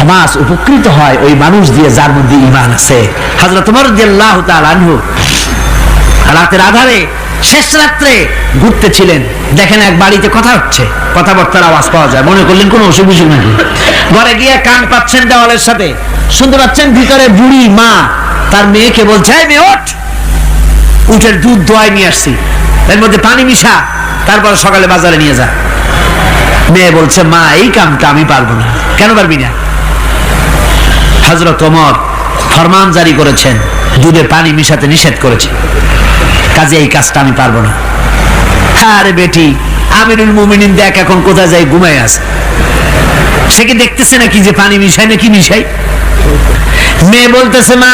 সমাজ উপকৃত হয় ওই মানুষ দিয়ে যার মধ্যে ঈমান আছে। হযরত ওমর রাদিয়াল্লাহু তাআলা আনহু রাতের আধারে শেষ রাত্রে ঘুরতেছিলেন, দেখেন এক বাড়িতে কথা হচ্ছে, কথাবার্তার আওয়াজ পাওয়া যায়, মনে করলেন কোনো অসুখ বিসুখ নাকি। ঘরে গিয়ে কান পাচ্ছেন দেওয়ালের সাথে, শুনতে পাচ্ছেন ভিতরে বুড়ি মা তার মেয়েকে বলছে, এই মেয়ে ওঠ, উটের দুধ দোয়ায় নিয়ে আসছি, এর মধ্যে পানি মিশা, তারপর সকালে বাজারে নিয়ে যা। মেয়ে বলছে, মা এই কামটা আমি পারবো না। কেন পারবি না? হযরত ওমর ফরমান জারি করেছেন, দুধে পানি মিশাতে নিষেধ করেছে, কাজে এই কাজটা আমি পারবো না। আরে বেটি, আমিরুল মুমিনিন দেখ এখন কোথায় যায়, ঘুমায় আছে, সে কি দেখতেছে নাকি যে পানি মিশাই নাকি মিশাই? মেয়ে বলতেছে, মা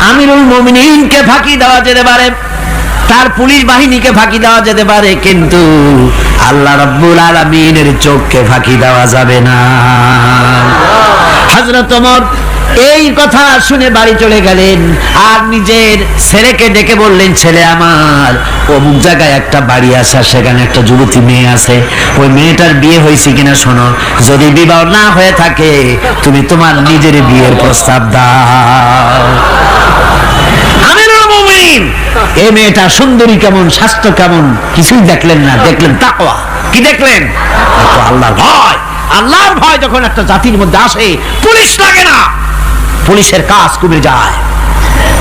আমিরুল মুমিনিনকে ফাঁকি দেওয়া যেতে পারে, তার পুলিশ বাহিনীকে ফাঁকি দেওয়া যেতে পারে, কিন্তু আল্লাহ রাব্বুল আলামিনের চোখকে ফাঁকি দেওয়া যাবে না। হযরত ওমর এই কথা শুনে বাড়ি চলে গেলেন, আর নিজের ছেলেকে ডেকে বললেন, ছেলে আমার, অমুক জায়গায় একটা বাড়ি আছে, সেখানে একটা যুবতী মেয়ে আছে, ওই মেয়েটার বিয়ে হয়েছে কিনা শোনো, যদি বিবাহ না হয়ে থাকে তুমি তোমার নিজের বিয়ের প্রস্তাব দাও। আমিরুল মুমিনিন এই মেয়েটা সুন্দরী কেমন, স্বাস্থ্য কেমন কিছুই দেখলেন না, দেখলেন তাকওয়া। কি দেখলেন? আল্লাহর ভয়। আল্লাহর ভয় যখন একটা জাতির মধ্যে আসে, পুলিশ লাগে না, পুলিশের কাজ কমে যায়।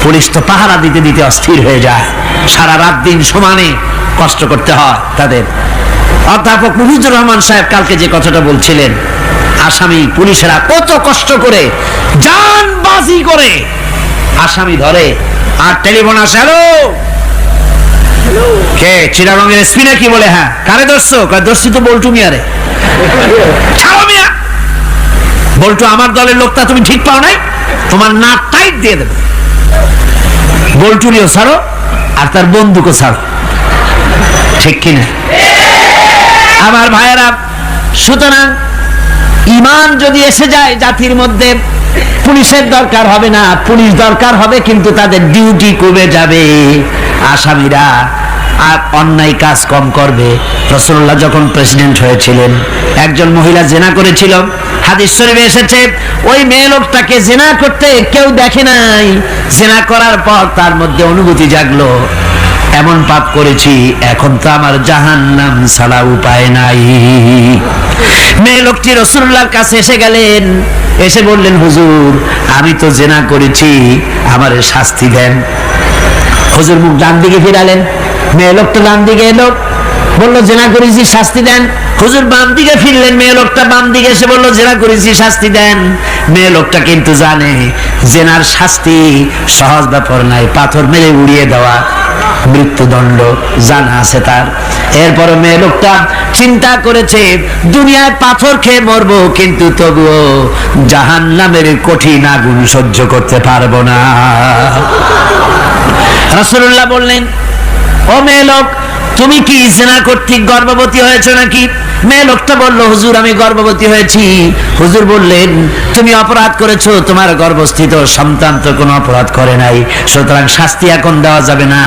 পুলিশ তো পাহারা দিতে দিতে অস্থির হয়ে যায়, সারা রাত দিন সমানে কষ্ট করতে হয় তাদের। অধ্যাপক মুজিবুর রহমান সাহেব কালকে যে কথাটা বলছিলেন, আসামি পুলিশেরা কত কষ্ট করে জানবাজি করে আসামি ধরে, আর টেলিফোন আসে, হ্যালো কে, চিটাগংয়ের এসপি নাকি? বলে হ্যাঁ। কারে ধরছো? ধরছি তো বল্টু মিয়ারে। ছাড়ো মিয়া, বল্টু আমার দলের লোকটা, তুমি ঠিক পাও নাই, তোমার নাক টাইট দিয়ে দেবে। বল্টুরিও ছাড়ো আর তার বন্দুকও ছাড়ো, ঠিক কিনা? আমার ভাইয়েরা, সুতরাং ঈমান যদি এসে যায় জাতির মধ্যে, পুলিশের দরকার হবে না, পুলিশ দরকার হবে কিন্তু তাদের ডিউটি কমে যাবে, আসামিরা আর অন্যায় কাজ কম করবে। রাসূলুল্লাহ যখন প্রেসিডেন্ট হয়েছিলেন, একজন মহিলা জিনা করেছিল, হাদিস শরীফে এসেছে, ওই মেয়ে লোকটাকে জিনা করতে কেউ দেখে নাই, জিনা করার পর তার মধ্যে অনুভূতি জাগলো, এমন পাপ করেছি, এখন তো আমার জাহান্নাম ছাড়া উপায় নাই। মেয়ে লোকটি রাসূলুল্লাহর কাছে এসে গেলেন, এসে বললেন, হুজুর আমি তো জিনা করেছি, আমারে শাস্তি দেন। হুজুর মুখ ডান দিকে ফিরালেন, মেয়ে লোকটা ডান দিকে এলো, বললো জিনা করেছি, শাস্তি দেন। হুজুর বাম দিকে ফিরলেন, মেয়ে লোকটা বাম দিকে এসে বললো জিনা করেছি, শাস্তি দেন। মেয়ে লোকটা কিন্তু জানে জিনার শাস্তি সহজ ব্যাপার নাই, পাথর মেরে উড়িয়ে দেওয়া, মৃত্যুদণ্ড জানা আছে তার। এরপর মেয়ে লোকটা চিন্তা করেছে, দুনিয়ায় পাথর খেয়ে মরবো, কিন্তু তবুও জাহান্নামের কঠিন আগুন সহ্য করতে পারবো না। রাসূলুল্লাহ বললেন, ও মেয়ে লোক, তুমি কি জিনা কর্তৃক গর্ভবতী হয়েছো নাকি? মেয়ে লোকটা বলল, হুজুর আমি গর্ভবতী হয়েছি। হুজুর বললেন, তুমি অপরাধ করেছো, তোমার গর্ভস্থিত সন্তান তো কোনো অপরাধ করে নাই, সুতরাং শাস্তি এখন দেওয়া যাবে না,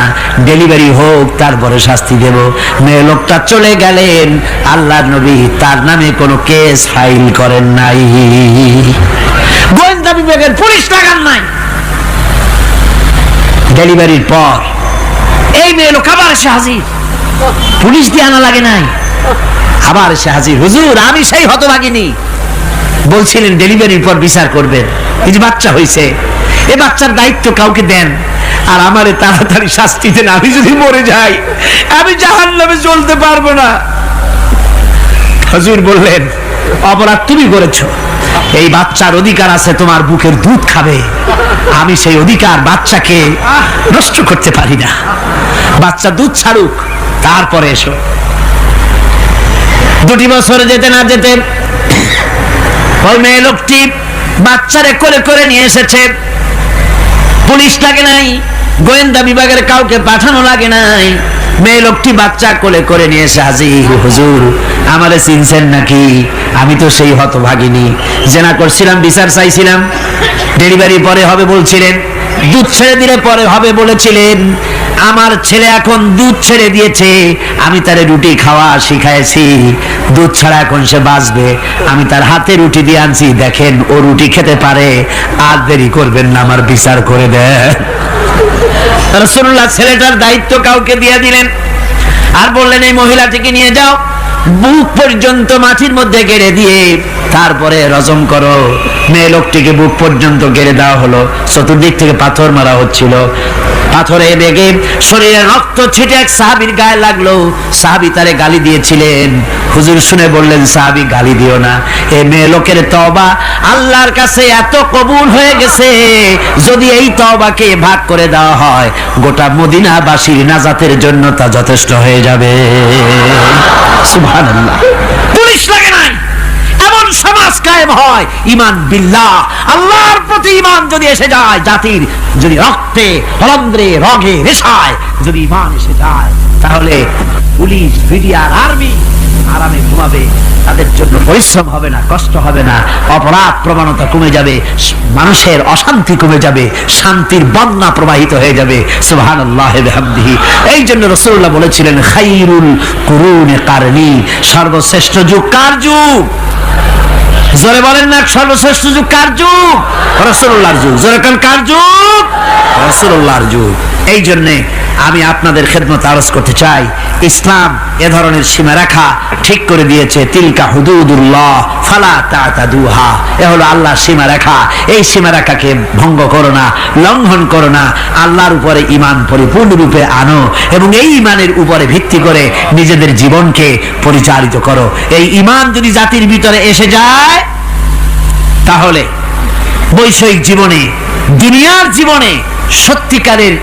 ডেলিভারি হোক তারপরে শাস্তি দেব। মেয়ে লোকটা চলে গেলেন, আল্লাহর নবী তার নামে কোনো কেস ফাইল করেন নাই, গোয়েন্দা বিভাগের পুলিশ লাগান নাই। ডেলিভারির পর এই মেয়ে লোক আবার এসে হাজির, পুলিশ দিয়ে আনা লাগে নাই, আবার এসে হাজির, হুজুর আমি সেই হতভাগিনী, বলছিলেন ডেলিভারির পর বিচার করবেন, এই যে বাচ্চা হয়েছে, এই বাচ্চার দায়িত্ব কাউকে দেন, আর আমারে তাড়াতাড়ি শাস্তি দেন, আমি যদি মরে যাই আমি জাহান্নামে জ্বলতে পারবো না। হুজুর বললেন, অপরাধ তুমি করেছো, এই বাচ্চার অধিকার আছে তোমার বুকের দুধ খাবে, আমি সেই অধিকার বাচ্চাকে নষ্ট করতে পারি না, বাচ্চা দুধ ছাড়ুক তারপরে এসো। 2 বছর যেতে না যেতে ওই মেয়ে লোকটি বাচ্চারে করে করে নিয়ে এসেছে, পুলিশ লাগে নাই, গোয়েন্দা বিভাগের কাউকে পাঠানো লাগে নাই, মেয়ে লোকটি বাচ্চা কোলে করে নিয়ে এসে হাজির, হুজুর আমারে চিনছেন নাকি? আমি তো সেই হতভাগিনী, জিনা করছিলাম, বিচার চাইছিলাম, ডেলিভারি পরে হবে বলছিলেন, দুধ ছেড়ে দিলে পরে হবে বলেছিলেন, আমার ছেলে এখন দুধ ছেড়ে দিয়েছে, আমি তারে রুটি খাওয়া শিখাইছি, দুধ ছাড়া এখন সে বাঁচবে, আমি তার হাতে রুটি দিয়ে আনছি, দেখেন ও রুটি খেতে পারে, আর দেরি করবেন না, আমার বিচার করে দেন। রাসূলুল্লাহ ছেলেটার দায়িত্ব কাউকে দিয়ে দিলেন, আর বললেন এই মহিলাটিকে নিয়ে যাও, বুক পর্যন্ত মাটির মধ্যে গেড়ে দিয়ে তারপরে রজম করো। মেয়ে লোকটিকে বুক পর্যন্ত গেড়ে দেওয়া হলো, চতুর্দিক থেকে পাথর মারা হচ্ছিল, পাথরে বেগে শরীরে রক্ত ছিটে এক সাহাবীর গায়ে লাগলো। সাহাবী তারে গালি দিয়েছিলেন, হুজুর শুনে বললেন সাহাবী গালি দিও না, এই মেয়ে লোকের তওবা আল্লাহর কাছে এত কবুল হয়ে গেছে, যদি এই তওবাকে ভাগ করে দেওয়া হয় গোটা মদিনাবাসীর নাজাতের জন্য তা যথেষ্ট হয়ে যাবে। সুবহানাল্লাহ। পুলিশ লাগে নাই, এমন সমাজ কায়েম হয় ঈমান বিল্লাহ, আল্লাহর প্রতি ঈমান যদি এসে যায়, জাতির যদি রক্তে রন্ধ্রে রগে রেশায় যদি ঈমান এসে যায়, তাহলে পুলিশ বিডিআর আর্মি আরামে ঘুমাবে, তাদের জন্য পরিশ্রম হবে না, কষ্ট হবে না, অপরাধ প্রবণতা কমে যাবে, মানুষের অশান্তি কমে যাবে, শান্তির বন্যা প্রবাহিত হয়ে যাবে। সুবহানাল্লাহ ওয়া বিহামদিহি। এই জন্য রাসূলুল্লাহ বলেছিলেন খায়রুল কুরুনি কারনি, সর্বশ্রেষ্ঠ যুগ কার যুগ? জোরে বলেন না, সর্বশ্রেষ্ঠ যুগ কার যুগ? রাসূলুল্লাহর যুগ। জোরে কোন কার যুগ? রাসূলুল্লাহর যুগ। এই জন্য আমি আপনাদের খেদমত আরজ করতে চাই, ইসলাম এ ধরনের সীমারেখা ঠিক করে দিয়েছে, তিলকা হুদুদুল্লাহ ফালা তাতাদুহা, এ হলো আল্লাহর সীমারেখা, এই সীমারেখাকে ভঙ্গ করো না, লঙ্ঘন করো না, আল্লাহর উপরে ঈমান পরিপূর্ণরূপে আনো এবং এই ঈমানের উপরে ভিত্তি করে নিজেদের জীবনকে পরিচালিত করো। এই ঈমান যদি জাতির ভিতরে এসে যায়, তাহলে বৈষয়িক জীবনে, দুনিয়ার জীবনে সত্যিকারের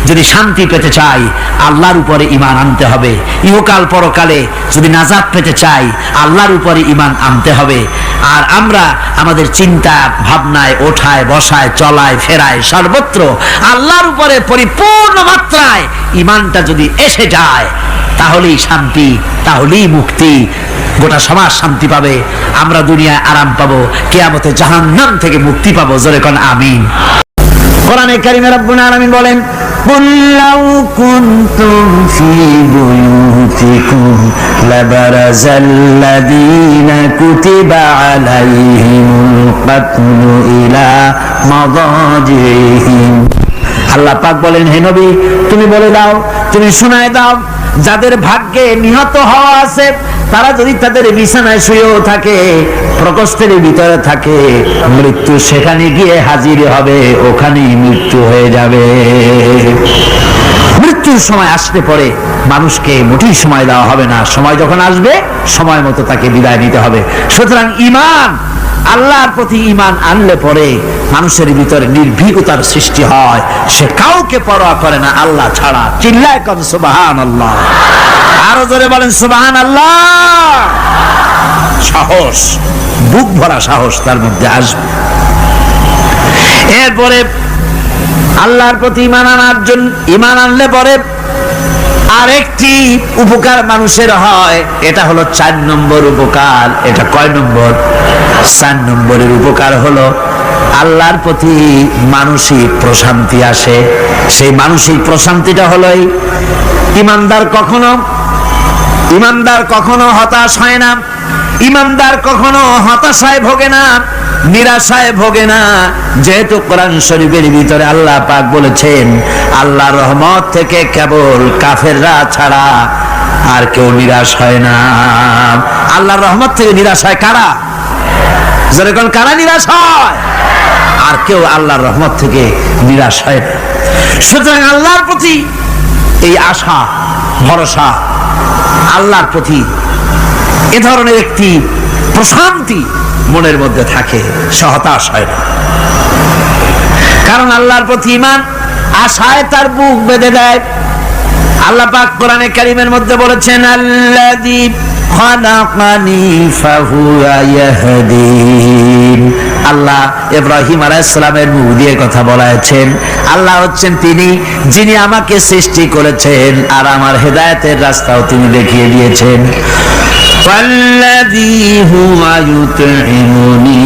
যদি শান্তি পেতে চাই, আল্লাহর উপরে ঈমান আনতে হবে। ইহকাল পরকালে যদি নাজাত পেতে চাই, আল্লাহর উপরে ঈমান আনতে হবে। আর আমরা আমাদের চিন্তা ভাবনায়, ওঠায় বসায়, চলায় ফেরায়, সর্বত্র আল্লাহর উপরে পরিপূর্ণ মাত্রায় ঈমানটা যদি এসে যায়, তাহলেই শান্তি, তাহলেই মুক্তি, গোটা সমাজ শান্তি পাবে, আমরা দুনিয়ায় আরাম পাবো, কিয়ামতে জাহান্নাম থেকে মুক্তি পাবো। জোরে কোন আমিন। কোরআনে কারিমে রব্বুল আলামিন বলেন, قُلْ لَوْ كُنْتُمْ فِي بُيُوتِكُمْ لَبَرَزَ الَّذِينَ كُتِبَ عَلَيْهِمُ الْقَتْلُ إِلَى مَضَاجِعِهِمْ। আল্লাহ পাক বলেন, হে নবী তুমি বলে দাও, তুমি শোনায় দাও, যাদের ভাগ্যে নিহত হওয়া আছে, তারা যদি তাদের বিছানায় শুয়েও থাকে, প্রকোষ্ঠের ভিতরে থাকে, মৃত্যু সেখানে গিয়ে হাজির হবে, ওখানেই মৃত্যু হয়ে যাবে। মৃত্যুর সময় আসতে পরে মানুষকে মোটেই সময় দেওয়া হবে না, সময় যখন আসবে সময় মতো তাকে বিদায় নিতে হবে। সুতরাং ঈমান, আল্লাহর প্রতি ঈমান আনলে পরে মানুষের ভিতরে নির্ভীকতার সৃষ্টি হয়, সে কাউকে পরোয়া করে না আল্লাহ ছাড়া। চিল্লায় কোন সুবহানাল্লাহ। আরো জোরে বলেন সুবহানাল্লাহ। সাহস, বুক ভরা সাহস তার মধ্যে আসবে। এরপরে আল্লাহর প্রতি ঈমান আনার জন্য, ঈমান আনলে পরে আরেকটি উপকার মানুষের হয়, এটা হলো 4 নম্বর উপকার। এটা কয় নম্বর? 4 নম্বরের উপকার হলো আল্লাহর প্রতি মানসিক প্রশান্তি আসে। সেই মানসিক প্রশান্তিটা হলো ইমানদার কখনো হতাশ হয় না, ইমানদার কখনো হতাশায় ভোগে না, নিরাশায় ভোগে না। যেহেতু কোরআন শরীফের ভিতরে আল্লাহ পাক বলেছেন, আল্লাহর রহমত থেকে কেবল কাফেররা ছাড়া আর কেউ নিরাশ হয় না। আল্লাহর রহমত থেকে নিরাশ হয় কারা? যেরকম কারা নিরাশ হয়? আর কেউ আল্লাহর রহমত থেকে নিরাশ হয় না। সুতরাং আল্লাহর প্রতি এই আশা, ভরসা, আল্লাহর প্রতি এ ধরনের একটি প্রশান্তি মনের মধ্যে থাকে, সে হতাশ হয় না। কারণ আল্লাহর প্রতি ঈমান আশায় তার বুক বেঁধে দেয়। আল্লাহ পাক কোরআনে কারীমের মধ্যে বলেছেন, আল্লাযী খালাকানি ফাহুয়া ইয়াহদিন। আল্লাহ ইব্রাহিম আলাইহিস সালামের মুখ দিয়ে কথা বলেছেন, আল্লাহ হচ্ছেন তিনি যিনি আমাকে সৃষ্টি করেছেন আর আমার হেদায়েতের রাস্তাও তিনি দেখিয়ে দিয়েছেন। ওয়াল্লাযী হুয়া ইউতঈমুনি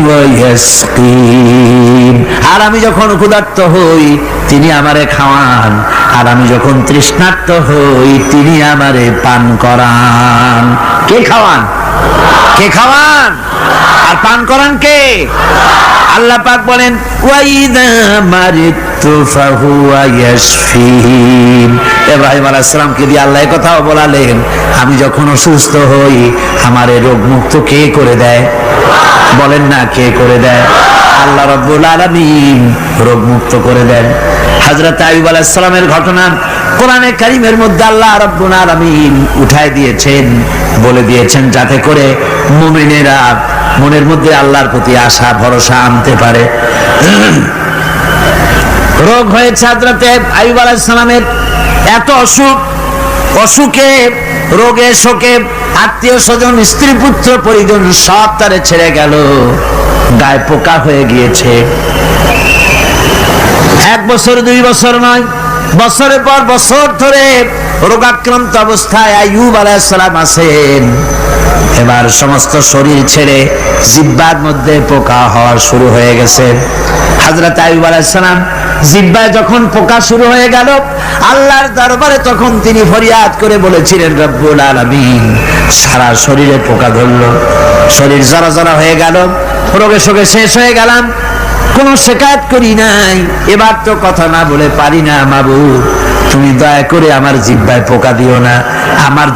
ওয়া ইয়াসকিন। আর আমি যখন ক্ষুধার্ত হই তিনি আমারে খাওয়ান, আর আমি যখন তৃষ্ণার্ত হই তিনি আমারে পান করান। কে খাওয়ান? কে খাওয়ান আর পান করান কে? আল্লাহ পাক বলেন ওয়াইদা মারিতু ফাহুয়া ইয়াশফিন। ইব্রাহিম আলাইহিস সালামকে দিয়ে আল্লাহ কথাও বলালেন, আমি যখন অসুস্থ হই আমারে রোগ মুক্ত কে করে দেয়? বলেন না, কে করে দেয়? আল্লাহ রাব্বুল আলামিন রোগ মুক্ত করে দেন। হযরত আইয়ুব আলাইহিস সালামের ঘটনা কোরআনে কারীমের মধ্যে আল্লাহ রাব্বুল আলামিন উঠায় দিয়েছেন, বলে দিয়েছেন যাতে করে মুমিনেরা মনের মধ্যে আল্লাহর প্রতি আশা ভরসা আনতে পারে। রোগ হয়েছে হযরত আইয়ুব আলাইহিস সালামের, এত অসুখ, অসুখে রোগে শোকে আত্মীয় স্বজন স্ত্রী পুত্র পরিজন সব তারে ছেড়ে গেল, গায়ে পোকা হয়ে গিয়েছে। 1 বছর 2 বছর নয়, বছরের পর বছর ধরে রোগাক্রান্ত অবস্থায় আইয়ুব আলাইহিস সালাম আছেন। এবার সমস্ত শরীর ছেড়ে জিহ্বার মধ্যে পোকা হওয়া শুরু হয়ে গেছে। হযরত আইয়ুব আলাইহিস সালাম জিহ্বায় যখন পোকা শুরু হয়ে গেল, আল্লাহর দরবারে তখন তিনি ফরিয়াদ করে বলেছিলেন, রব্বুল আলামিন সারা শরীরে পোকা ধরলো, শরীর জরা জরা হয়ে গেল, রোগে শোকে শেষ হয়ে গেলাম, কোনো শিকায়ত করি নাই, এবার তো কথা না বলে পারি না। মাবুদ তুমি দয়া করে আমার জিহ্বায় পোকা দিও না, আমার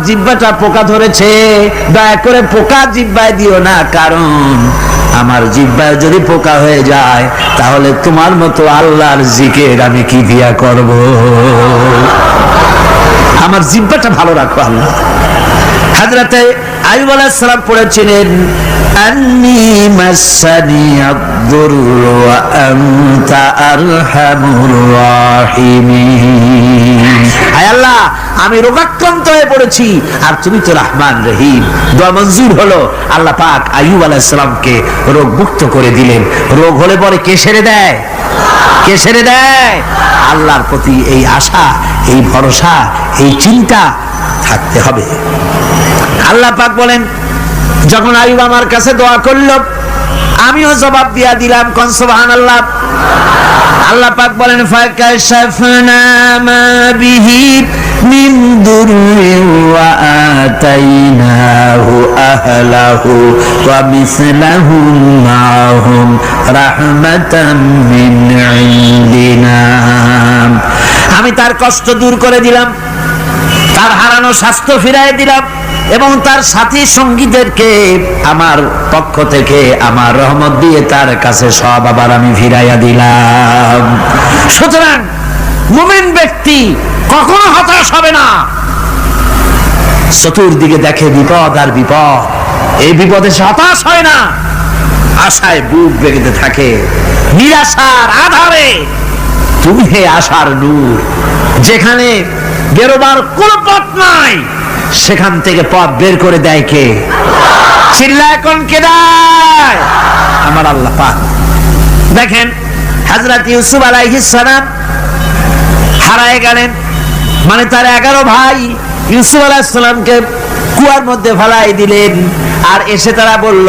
জিহ্বাটা পোকা ধরেছে, দয়া করে পোকা জিহ্বায় দিও না, কারণ আমার জিহ্বায় যদি পোকা হয়ে যায় তাহলে তোমার মতো আল্লাহর জিকির আমি কি দিয়া করব? আমার জিহ্বাটা ভালো রাখো আল্লাহ। হযরতে আইয়ুব আলাইহিস সালাম পড়েছিলেন, আন্নী মাসানি আদ-দুররু ওয়া আনতা আরহামুর রাহিমিন। আয় আল্লাহ, আমি রোগাক্রান্ত হয়ে পড়েছি আর তুমি তো রহমান রহিম। দোয়া মঞ্জুর হলো, আল্লাহ পাক আইয়ুব আলাইহিস সালামকে রোগ মুক্ত করে দিলেন। রোগ হলে পরে কে সেরে দেয়? কে সেরে দেয়? আল্লাহর প্রতি এই আশা, এই ভরসা, এই চিন্তা থাকতে হবে। আল্লাহ পাক বলেন, যখন আইয়ুব আমার কাছে দোয়া করলো আমিও জবাব দিয়া দিলাম। কোন সুবহানাল্লাহ। আল্লাহ পাক বলেন, ফাকাশাফনা মা বিহি মিন দুররিন ওয়া আতাইনাহু আহলাহু ওয়া মিসলাহুম মাআহুম রাহমাতাম মিন ইনদিনা। আমি তার কষ্ট দূর করে দিলাম, তার হারানো স্বাস্থ্য ফিরিয়ে দিলাম এবং তার সাথী সঙ্গীদেরকে আমার পক্ষ থেকে আমার রহমত দিয়ে তার কাছে সব আবার আমি ফিরাইয়া দিলাম। সুতরাং মুমিন ব্যক্তি কখনো হতাশ হবে না। চতুর্দিকে দেখে বিপদ আর বিপদ, এই বিপদে সে হতাশ হয় না, আশায় বুক বেঁধে থাকে। নিরাশার আধারে তুমি হে আশার নূর, যেখানে বেরোবার কোনো পথ নাই সেখান থেকে পথ বের করে দেয় কে? চিল্লায় কোন কে দেয়? আমার আল্লাহ পাক। দেখেন হযরত ইউসুফ আলাইহিস সালাম হারায় গেলেন, মানে তার 11 ভাই ইউসুফ আলাইহিস সালামকে কুয়ার মধ্যে ফেলাই দিলেন। আর এসে তারা বলল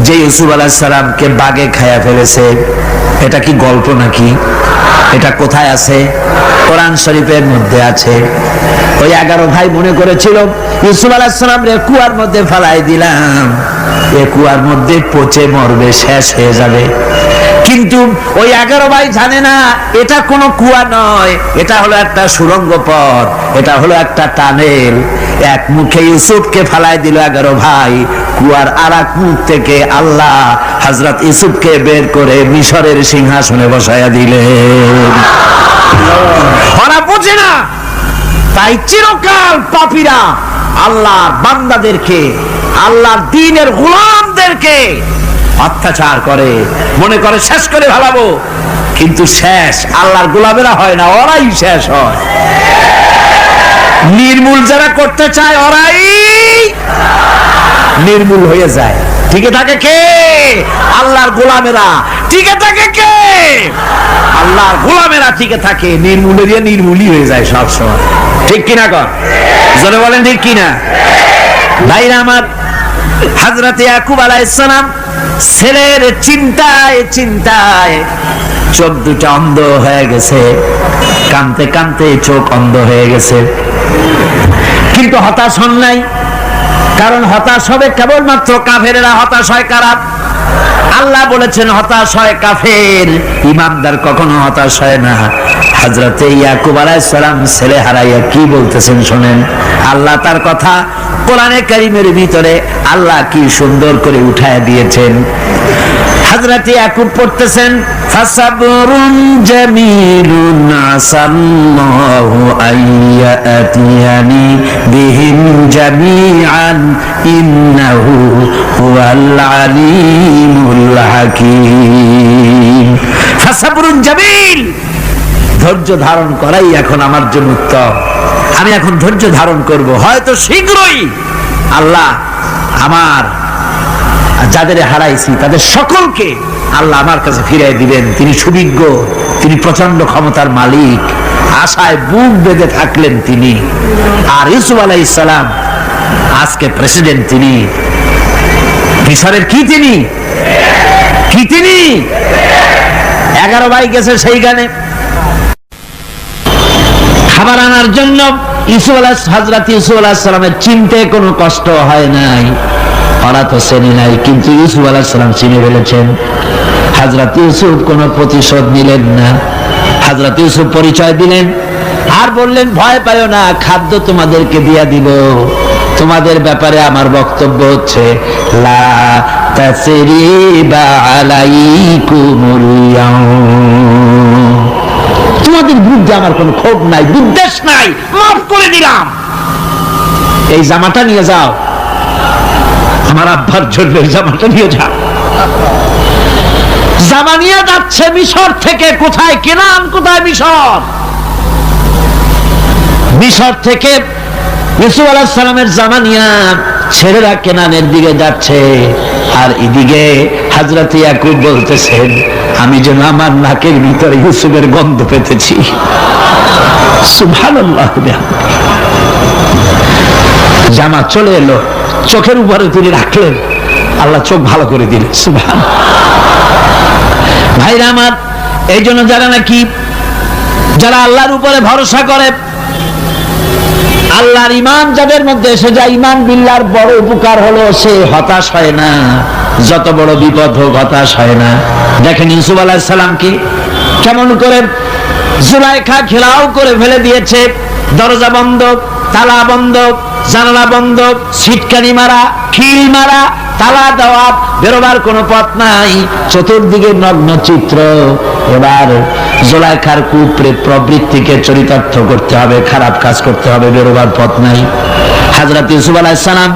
যে ইউসুফ আলাইহিস সালামকে বাঘে খায়া ফেলেছে। এটা কি গল্প নাকি? এটা কোথায় আছে? কোরআন শরীফের মধ্যে আছে। ওই 11 ভাই মনে করেছিল ইউসুফ আলাইহিস সালাম রে কুয়ার মধ্যে ফেলাই দিলাম, এ কুয়ার মধ্যে পচে মরবে, শেষ হয়ে যাবে। কিন্তু ওই 11 ভাই জানে না এটা কোনো কুয়া নয়, এটা হলো একটা সুড়ঙ্গ পথ, এটা হলো একটা টানেল। এক মুখে ইউসুফকে ফেলাই দিল 11 ভাই, কুয়ার আরেক মুখ থেকে আল্লাহ হযরত ইউসুফকে বের করে মিশরের সিংহাসনে বসায়া দিলেন। ওরা বুঝে না, তাই চিরকাল পাপীরা আল্লাহর বান্দাদেরকে, আল্লাহর দ্বীনের গোলামদেরকে অত্যাচার করে, মনে করে শেষ করে ফেলাবো, কিন্তু শেষ আল্লাহর গোলামেরা হয় না, ওরাই শেষ হয়। নির্মূল যারা করতে চায় ওরাই নির্মূল হয়ে যায়। টিকে থাকে কে? আল্লাহর গোলামেরা। টিকে থাকে কে? আল্লাহর গোলামেরা টিকে থাকে। নির্মূলের নির্মূলই হয়ে যায় সব সময়। ঠিক কিনা কর? জোরে বলেন ঠিক কিনা? ভাইরা আমার, হযরত ইয়াকুব আলাইহিস সালাম ছেলের চিন্তায় চিন্তায় চোখ দুটো অন্ধ হয়ে গেছে, কাঁদতে কাঁদতে চোখ অন্ধ হয়ে গেছে। কিন্তু হতাশ হন নাই, কারণ হতাশ হবে কেবলমাত্র কাফেরেরা। হতাশ হয় কারা? আল্লাহ বলেছেন হতাশ হয় কাফের, ইমানদার কখনো হতাশ হয় না। হযরত ইয়াকুব আলাইহিস সালাম ছেলে হারাইয়া কি বলতেছেন শুনেন। আল্লাহ তার কথা কোরআনে কারীমের ভিতরে আল্লাহ কি সুন্দর করে উঠায় দিয়েছেন। হযরত ইয়াকুব পড়তেছেন ফাসাবরুন জামিলুন আসাল্লাহু আইয়াতিয়ানি বিহিম জামিআন ইন্নাহু হুয়াল আলিমুল হাকীম। ফাসাবরুন জামিল, ধৈর্য ধারণ করাই এখন আমার জন্য উত্তম। আমি এখন ধৈর্য ধারণ করব, হয়তো শীঘ্রই আল্লাহ আমার যাদের হারাইছি তাদের সকলকে আল্লাহ আমার কাছে ফিরিয়ে দিবেন। তিনি সুবিজ্ঞ, তিনি প্রচন্ড ক্ষমতার মালিক। আশায় বুক বেঁধে থাকলেন তিনি। আর ইউসুফ আলাইহিস সালাম আজকে প্রেসিডেন্ট, তিনি মিশরের কি তিনি 11 ভাই গেছে সেইখানে খাবার আনার জন্য। হযরত ইউসুফ আলাইহিস সালামের চিনতে কোনো কষ্ট হয় নাই, ওরা তো চেনে নাই, কিন্তু ইউসুফ আলাইহিস সালাম চিনে ফেলেছেন। হযরত ইউসুফ কোনো প্রতিশোধ নিলেন না। হযরত ইউসুফ পরিচয় দিলেন আর বললেন ভয় পাইও না, খাদ্য তোমাদেরকে দিয়া দিব। তোমাদের ব্যাপারে আমার বক্তব্য হচ্ছে লা তাসরিবা আলাইকুমুল ইয়াউম, তোমাদের বিরুদ্ধে আমার কোনো ক্ষোভ নাই, বিদ্বেষ নাই, মাফ করে দিলাম। এই জামাটা নিয়ে যাও, আমার আব্বার জন্য এই জামাটা নিয়ে যাও। জামা নিয়ে যাচ্ছে মিশর থেকে। কোথায়? কেনান। কোথায়? মিশর। মিশর থেকে ইউসুফ আলাইহিস সালামের জামা নিয়ে ছেলেরা কেনানের দিকে যাচ্ছে। আর এদিকে হযরত ইয়াকুব বলতেছেন আমি যেন আমার নাকের ভিতরে ইউসুফের গন্ধ পেতেছি। সুবহানাল্লাহ। জামা চলে এলো, চোখের উপরে তিনি রাখলেন, আল্লাহ চোখ ভালো করে দিলেন। সুবহানাল্লাহ। ভাইরা আমার, এই জন্য যারা আল্লাহর উপরে ভরসা করে, আল্লাহর ঈমান যাদের মধ্যে এসে যায়, ঈমান বিল্লাহর বড় উপকার হলো সে হতাশ হয় না। যত বড় বিপদ হোক হতাশ হয় না। দেখেন ইউসুফ আলাইহিস সালামকে কেমন করে জুলাইখা ঘেরাও করে ফেলে দিয়েছে। দরজা বন্ধ, তালা বন্ধ, জানালা বন্ধ, ছিটকানি মারা, খিল মারা, তালা দেওয়া, বেরোবার কোনো পথ নাই, চতুর্দিকে নগ্ন চিত্র। এবার জুলাইখার কুপ্রেত প্রবৃত্তিকে চরিতার্থ করতে হবে, খারাপ কাজ করতে হবে, বেরোবার পথ নাই। হযরত ইউসুফ আলাইহিস সালাম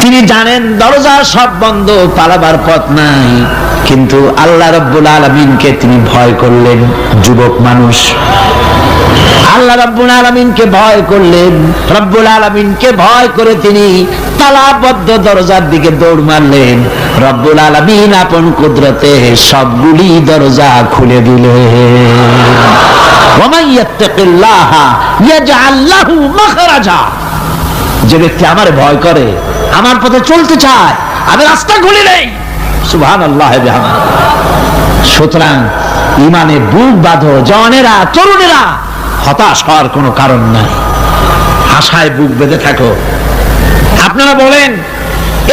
তিনি জানেন দরজা সব বন্ধ, পালাবার পথ নাই, কিন্তু আল্লাহ রাব্বুল আলামিনকে তিনি ভয় করলেন। যুবক মানুষ, আল্লাহ রাব্বুল আলামিনকে ভয় করলেন। রাব্বুল আলামিনকে ভয় করে তিনি তালাবদ্ধ দরজার দিকে দৌড় মারলেন। রাব্বুল আলামিন আপন কুদরতে সবগুলি দরজা খুলে দিলেন। ওয়া মান ইয়াত্তাকিল্লাহা ইয়াজআল লাহু মাখরাজা, যে ব্যক্তি আমারে ভয় করে, আমার পথে চলতে চায়, আমি রাস্তা খুলে দেই। সুবহানাল্লাহ। সুতরাং ঈমানে বুক বাঁধো জওয়ানেরা, তরুণেরা, হতাশ হওয়ার কোনো কারণ নাই, আশায় বুক বেঁধে থাকো। আপনারা বলেন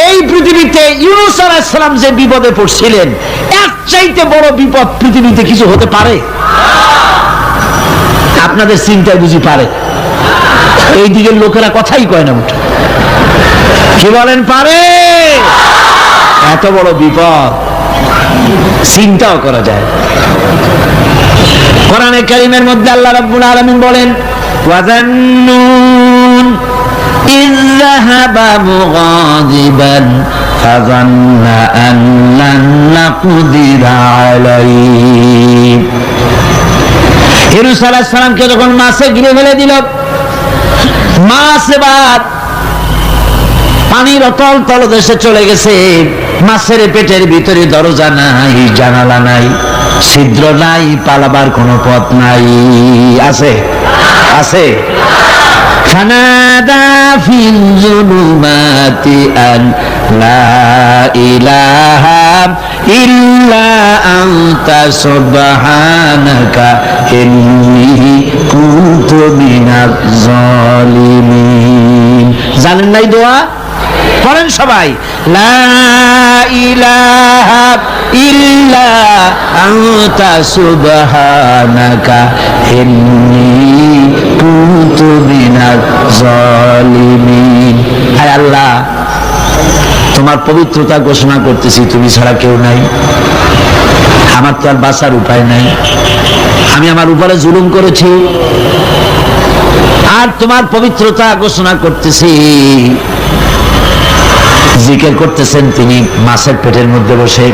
এই পৃথিবীতে ইউনূস আলাইহিস সালাম যে বিপদে পড়ছিলেন, এর চাইতে বড় বিপদ পৃথিবীতে কিছু হতে পারে? আপনাদের চিন্তায় বুঝি পারে? এই দিকের লোকেরা কথাই কয় না মুঠো। কি বলেন পারে? এত বড় বিপদ চিন্তাও করা যায়। কোরআনে কারীমের মধ্যে আল্লাহ রাব্বুল আলামিন বলেন ওয়াযান্নুন ইয যাহাবা মুগাযিবান ফাযান্না আন লান নাকদিরা আলাইহি। ইউনূস আলাইহিস সালামকে যখন মাছে গিলে ফেলে দিল, মাছ এবার পানির অতল তলদেশে চলে গেছে। মাছের পেটের ভিতরে দরজা নাই, জানালা নাই, ছিদ্র নাই, পালাবার কোনো পথ নাই। আছে? ফানাদা ফিল যুলুমাতি আন লা ইলাহা ইল্লা আনতা সুবহানাকা ইন্নী কুনতু মিনাজ জালিমিন। জানেন নাই দোয়া? পড়েন সবাই, লা ইলাহা ইল্লা আনতা সুবহানাকা ইন্নী কুনতু মিনাজ জালিমিন। হে আল্লাহ, তোমার পবিত্রতা ঘোষণা করতেছি, তুমি ছাড়া কেউ নাই, আমার তো আর বাঁচার উপায় নাই, আমি আমার উপরে জুলুম করেছি, আর তোমার পবিত্রতা ঘোষণা করতেছি। জিকির করতেছেন তিনি মাছের পেটের মধ্যে বসে।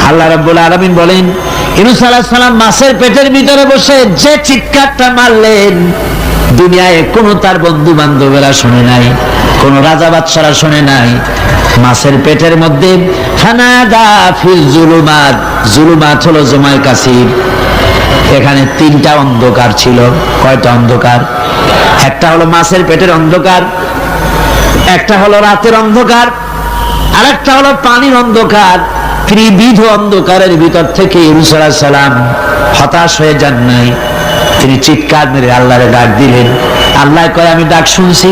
আল্লাহ রাব্বুল আলামিন বলেন, ইউনূস আলাইহিস সালাম মাছের পেটের ভিতরে বসে যে চিৎকারটা মারলেন, দুনিয়ায় কোনো তার বন্ধু বান্ধবেরা শুনে নাই, কোন রাজা বাদশারা শুনে নাই। মাছের পেটের মধ্যে ফানাদা ফিল যুলুমাত, যুলুমাত হলো জমায় কাসির, এখানে তিনটা অন্ধকার ছিল। কয়টা অন্ধকার? একটা হলো মাছের পেটের অন্ধকার, একটা হলো রাতের অন্ধকার, আর একটা হলো পানির অন্ধকার। ত্রিবিধ অন্ধকারের ভিতর থেকে ইউনূস আলাইহিস সালাম হতাশ হয়ে যান নাই, তিনি চিৎকার মেরে আল্লাহরে ডাক দিলেন। আল্লাহ কয়, আমি ডাক শুনছি,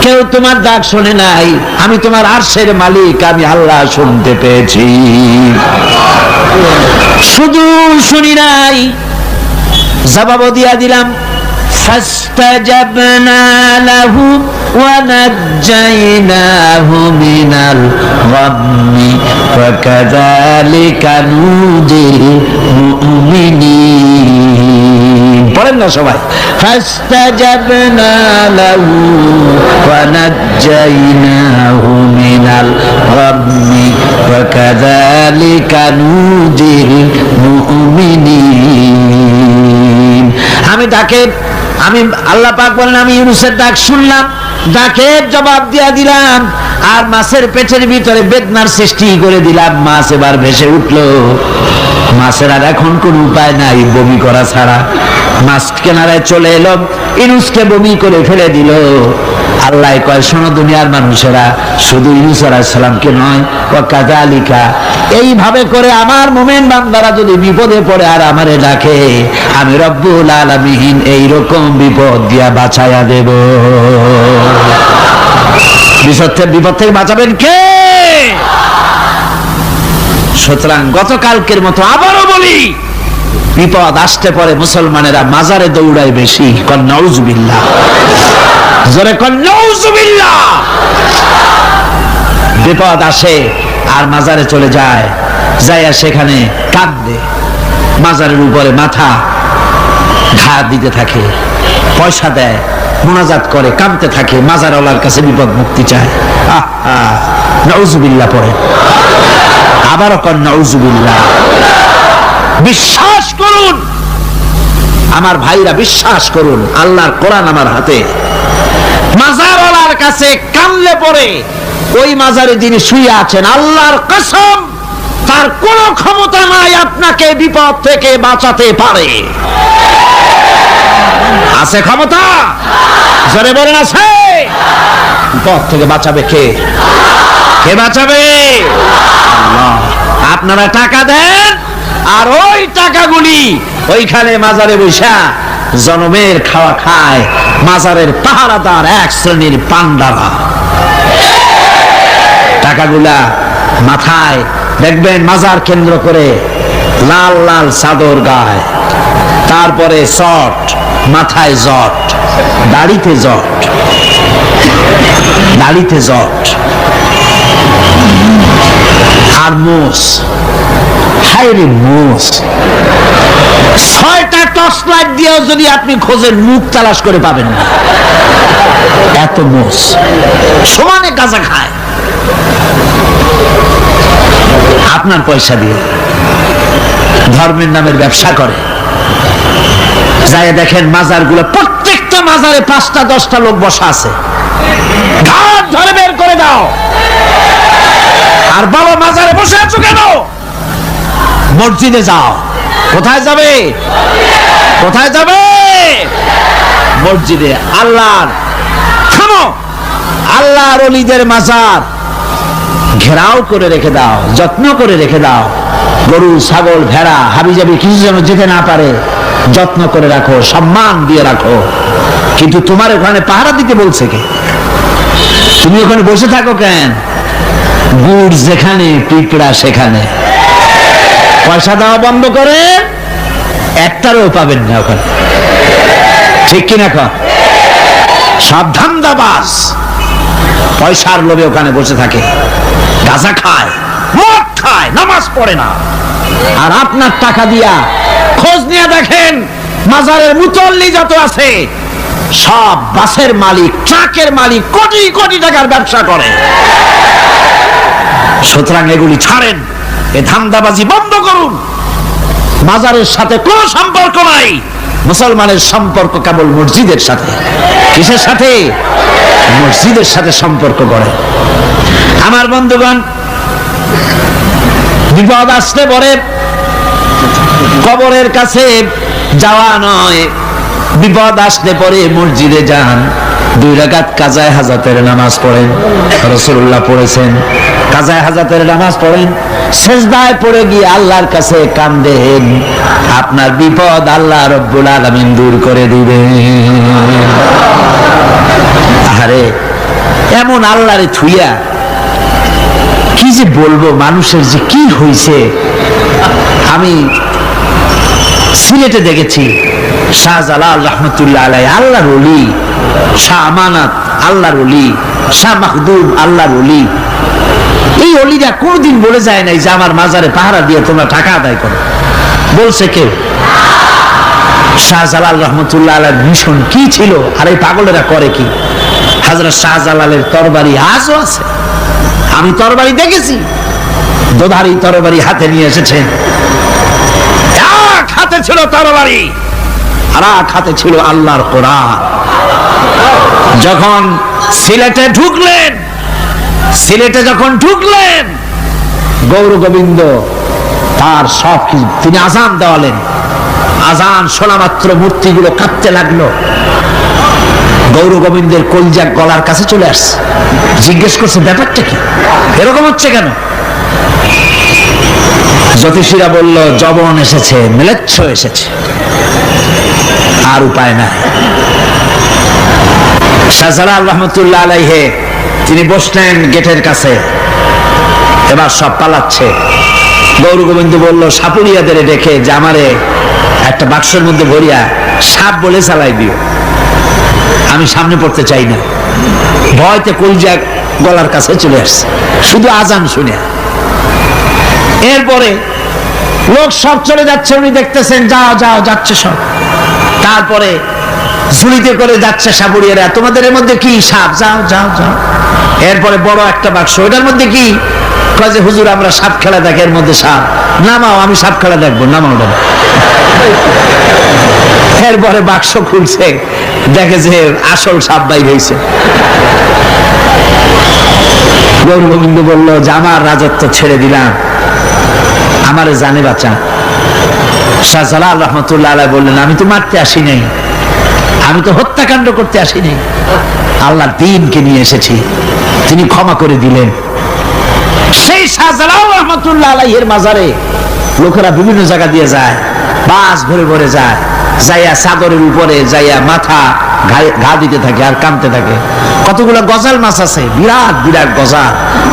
কেউ তোমার ডাক শোনে নাই, আমি তোমার আরশের মালিক, আমি আল্লাহ শুনতে পেয়েছি, শুধু শুনি নাই, জবাবও দিয়া দিলাম। ফাস্তাজাবনা লাহু ওয়া নাজ্জাইনাহু মিনাল গাম্মি ওয়া কাযালিকা নুজিল মুমিনিন। পড়েন না সবাই, ফাস্তাজাবনা লাহু ওয়া নাজ্জাইনাহু মিনাল গাম্মি ওয়া কাযালিকা নুজিল মুমিনিন। আমি আল্লাহ পাক বলেন, আমি ইউনূসের ডাক শুনলাম, ডাকের জবাব দিয়া দিলাম, আর মাছের পেটের ভিতরে বেদনার সৃষ্টি করে দিলাম। মাছ এবার ভেসে উঠলো, মাছের আর এখন কোন উপায় নাই বমি করা ছাড়া। মাছ কিনারায় চলে এলো, ইউনূসকে বমি করে ফেলে দিল। আল্লাহ কয়, শোনো দুনিয়ার মানুষেরা, শুধু ইউনূস আলাইহিস সালামকে নয়, ওয়া কাযালিকা, এইভাবে করে আমার মুমিন বান্দারা যদি বিপদে পড়ে আর আমারে ডাকে, আমি রব্বুল আলামিন এইরকম বিপদ দিয়া বাঁচাইয়া দেব। বিপদ থেকে বাঁচাবেন কে? সুতরাং গতকালকের মতো আবারও বলি, বিপদ আসতে পরে মুসলমানেরা মাজারে দৌড়ায় বেশি। কন নাউজুবিল্লাহ, জোরে কন নাউজুবিল্লাহ। বিপদ আসে আর মাজারে চলে যায়, যাইয়া সেখানে কাঁদে, মাজারের উপরে মাথা ঘা দিতে থাকে, পয়সা দেয়, মুনাজাত করে, কাঁদতে থাকে, মাজারওয়ালার কাছে বিপদ মুক্তি চায়। নাউজুবিল্লাহ পড়ে, আবারও কন নাউজুবিল্লাহ। বিশ্বাস করুন আমার ভাইরা, বিশ্বাস করুন, আল্লাহর কোরআন আমার হাতে। মাজারওয়ালার কাছে কানলে পরে ওই মাজারে যিনি শুয়ে আছেন, আল্লাহর কসম, তার কোনো ক্ষমতা নাই আপনাকে বিপদ থেকে বাঁচাতে পারে। আছে ক্ষমতা? জোরে বলেন আছে? বিপদ থেকে বাঁচাবে কে? কে বাঁচাবে? আল্লাহ। আপনারা টাকা দেন, আর ওই টাকাগুলি ওইখানে মাজারে বৈশা জনমের খাওয়া খায় মাজারের পাহারাদার এক শ্রেণীর পান্ডারা। টাকাগুলা মাথায় দেখবেন মাজার কেন্দ্র করে লাল লাল চাদর গায়, তারপরে চট, মাথায় জট, দাড়িতে জট, দাড়িতে জট, আর মোষ। হায়রে মোষ! 6টা টর্চ লাইট দিয়েও যদি আপনি খোঁজেন, মুখ তালাশ করে পাবেন না, এত মোষ। সমানে গাঁজা খায় আপনার পয়সা দিয়ে, ধর্মের নামের ব্যবসা করে। যাই দেখেন মাজারগুলো, প্রত্যেকটা মাজারে 5টা 10টা লোক বসা আছে। ঘাট ধরে বের করে দাও। আর বাবা মাজারে বসে আছো কেন? মসজিদে যাও। কোথায় যাবে? কোথায় যাবে? মসজিদে। আল্লাহর থামো, আল্লাহর ওলিদের মাজার ঘেরাও করে রেখে দাও, যত্ন করে রেখে দাও। গরু, ছাগল, ভেড়া, হাবিজাবি কিছু যেন যেতে না পারে, যত্ন করে রাখো, সম্মান দিয়ে রাখো। কিন্তু তোমার ওখানে পাহারা দিতে বলছে কে? তুমি ওখানে বসে থাকো কেন? গুড় যেখানে পিঁপড়া সেখানে। পয়সা দেওয়া বন্ধ করে একটারও পাবেন না ওখানে, ঠিক কিনা? সব ধান্দাবাজ পয়সার লোভে ওখানে বসে থাকে, গাঁজা খায়, মদ খায়, নামাজ পড়ে না। আর আপনার টাকা দিয়া খোঁজ নিয়ে দেখেন, মাজারের মুতল্লি যত আছে সব বাসের মালিক, ট্রাকের মালিক, কোটি কোটি টাকার ব্যবসা করে। সুতরাং এগুলি ছাড়েন, এ ধান্দাবাজি বন্ধ করুন। মাজারের সাথে কোনো সম্পর্ক নাই। মুসলমানের সম্পর্ক কেবল মসজিদের সাথে। কিসের সাথে? মসজিদের সাথে সম্পর্ক করে। আমার বন্ধুগণ, বিপদ আসলে পরে কবরের কাছে যাওয়া নয়, বিপদ আসলে পরে মসজিদে যান, 2 রাকাত কাজায়ে হাজাতের নামাজ পড়েন। রাসূলুল্লাহ পড়েছেন, কাজায়ে হাজাতের নামাজ পড়েন, সিজদায় পড়ে গিয়ে আল্লাহর কাছে কাঁদেন, আপনার বিপদ আল্লাহ রাব্বুল আলামিন দূর করে দিবেন। আরে এমন আল্লাহরে থুইয়া কি যে বলবো, মানুষের যে কি হইছে। আমি সিলেটে দেখেছি শাহজালাল রহমতুল্লাহ আলাইহি, আল্লাহর ওলি, শাহ আমানত আল্লাহর ওলি, শাহ মাহদুব আল্লাহর ওলি। এই ওলিরা কোনদিন বলে যায় নাই যে আমার মাজারে পাহারা দিয়ে তোমরা টাকা আদায় করো। বলছে কেউ? শাহজালাল রহমতুল্লাহ আলাইহির মিশন কি ছিল, আর এই পাগলেরা করে কি? হযরত শাহজালালের তরবারি আজও আছে। আমি তরবারি দেখেছি, দোধারি তরবারি হাতে নিয়ে এসেছেন। এক হাতে ছিল তরবারি, আর এক হাতে ছিল আল্লাহর কোরআন। যখন সিলেটে ঢুকলেন, গৌর গোবিন্দ তার সব কিছু, তিনি আজান দেওয়ালেন। আজান শোনা মাত্র মূর্তিগুলো কাঁপতে লাগলো। গৌর গোবিন্দের কলজা গলার কাছে চলে আসছে, জিজ্ঞেস করছে ব্যাপারটা কি, এরকম হচ্ছে কেন? জ্যোতিষীরা বলল যবন এসেছে, ম্লেচ্ছ এসেছে, আর উপায় নাই। শাহজালাল রহমতুল্লাহ আলাইহি তিনি বসলেন গেটের কাছে, এবার সব পালাচ্ছে। গৌর গোবিন্দ বলল সাপুরিয়াদের ডেকে যে আমারে একটা বাক্সের মধ্যে ভরিয়া সাপ বলে চালাই দিও, আমি সামনে পড়তে চাই না। ভয়তে কলজা গলার কাছে চলে আসছে শুধু আজান শুনে। এরপরে লোক সব চলে যাচ্ছে, উনি দেখতেছেন যাও যাও যাচ্ছে সব। তারপরে ঝুলিতে করে যাচ্ছে সাপুরিয়ারা, তোমাদের এর মধ্যে কি? সাপ, যাও যাও যাও। এরপরে বড় একটা বাক্স, ওটার মধ্যে কি? কয় যে হুজুর আমরা সাপ খেলা দেখি, এর মধ্যে সাপ। নামাও, আমি সাপ খেলা দেখবো, নামাও। এরপরে বাক্স খুলছে, দেখে যে আসল সাপ বাইর হয়েছে। গৌর গোবিন্দ বলল যে আমার রাজত্ব ছেড়ে দিলাম, আমারে জানে বাঁচা। শাহজালাল রহমতুল্লাহ আলাইহি বললেন আমি তো মারতে আসি নাই, আমি তো হত্যাকাণ্ড করতে আসি নাই, আল্লাহর দ্বীনকে নিয়ে এসেছি। তিনি ক্ষমা করে দিলেন। সেই শাহজালাল রহমতুল্লাহ আলাইহির মাজারে লোকেরা বিভিন্ন জায়গা দিয়ে যায়, বাস ভরে ভরে যায়, যাইয়া চাদরের উপরে যাইয়া মাথা ঘা দিতে থাকে আর কাঁদতে থাকে। কতগুলো গজাল মাছ আছে, বিরাট বিরাট গজাল,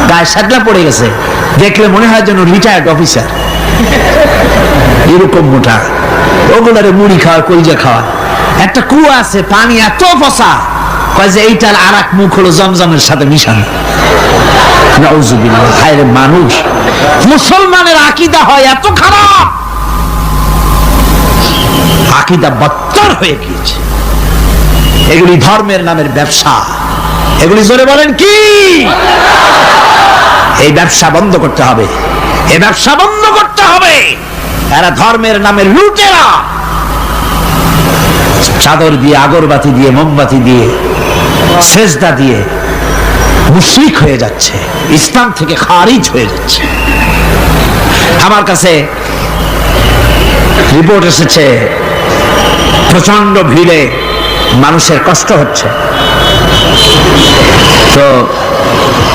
গায়ে সাদলা পড়ে গেছে, দেখলে মনে হয় যেন রিটায়ার্ড অফিসার, এরকম মোটা। ওগুলারে মুড়ি খাওয়া, কলজা খাওয়া। একটা কুয়া আছে, পানি এত পচা, কয় যে এইটার আর এক মুখ হলো জমজমের সাথে মিশানো। নাউজুবিল্লাহ। হায়রে মানুষ, মুসলমানের আকীদা হয় এত খারাপ, আকীদা বদতর হয়ে গিয়েছে। এগুলি ধর্মের নামের ব্যবসা, এগুলি জোরে বলেন কি? এই ব্যবসা বন্ধ করতে হবে, এই ব্যবসা বন্ধ করতে হবে। এরা ধর্মের নামের লুটেরা, চাদর দিয়ে, আগরবাতি দিয়ে, মোমবাতি দিয়ে, সেজদা দিয়ে মুশরিক হয়ে যাচ্ছে, ইসলাম থেকে খারিজ হয়ে যাচ্ছে। আমার কাছে রিপোর্ট এসেছে প্রচন্ড ভিড়ে মানুষের কষ্ট হচ্ছে, তো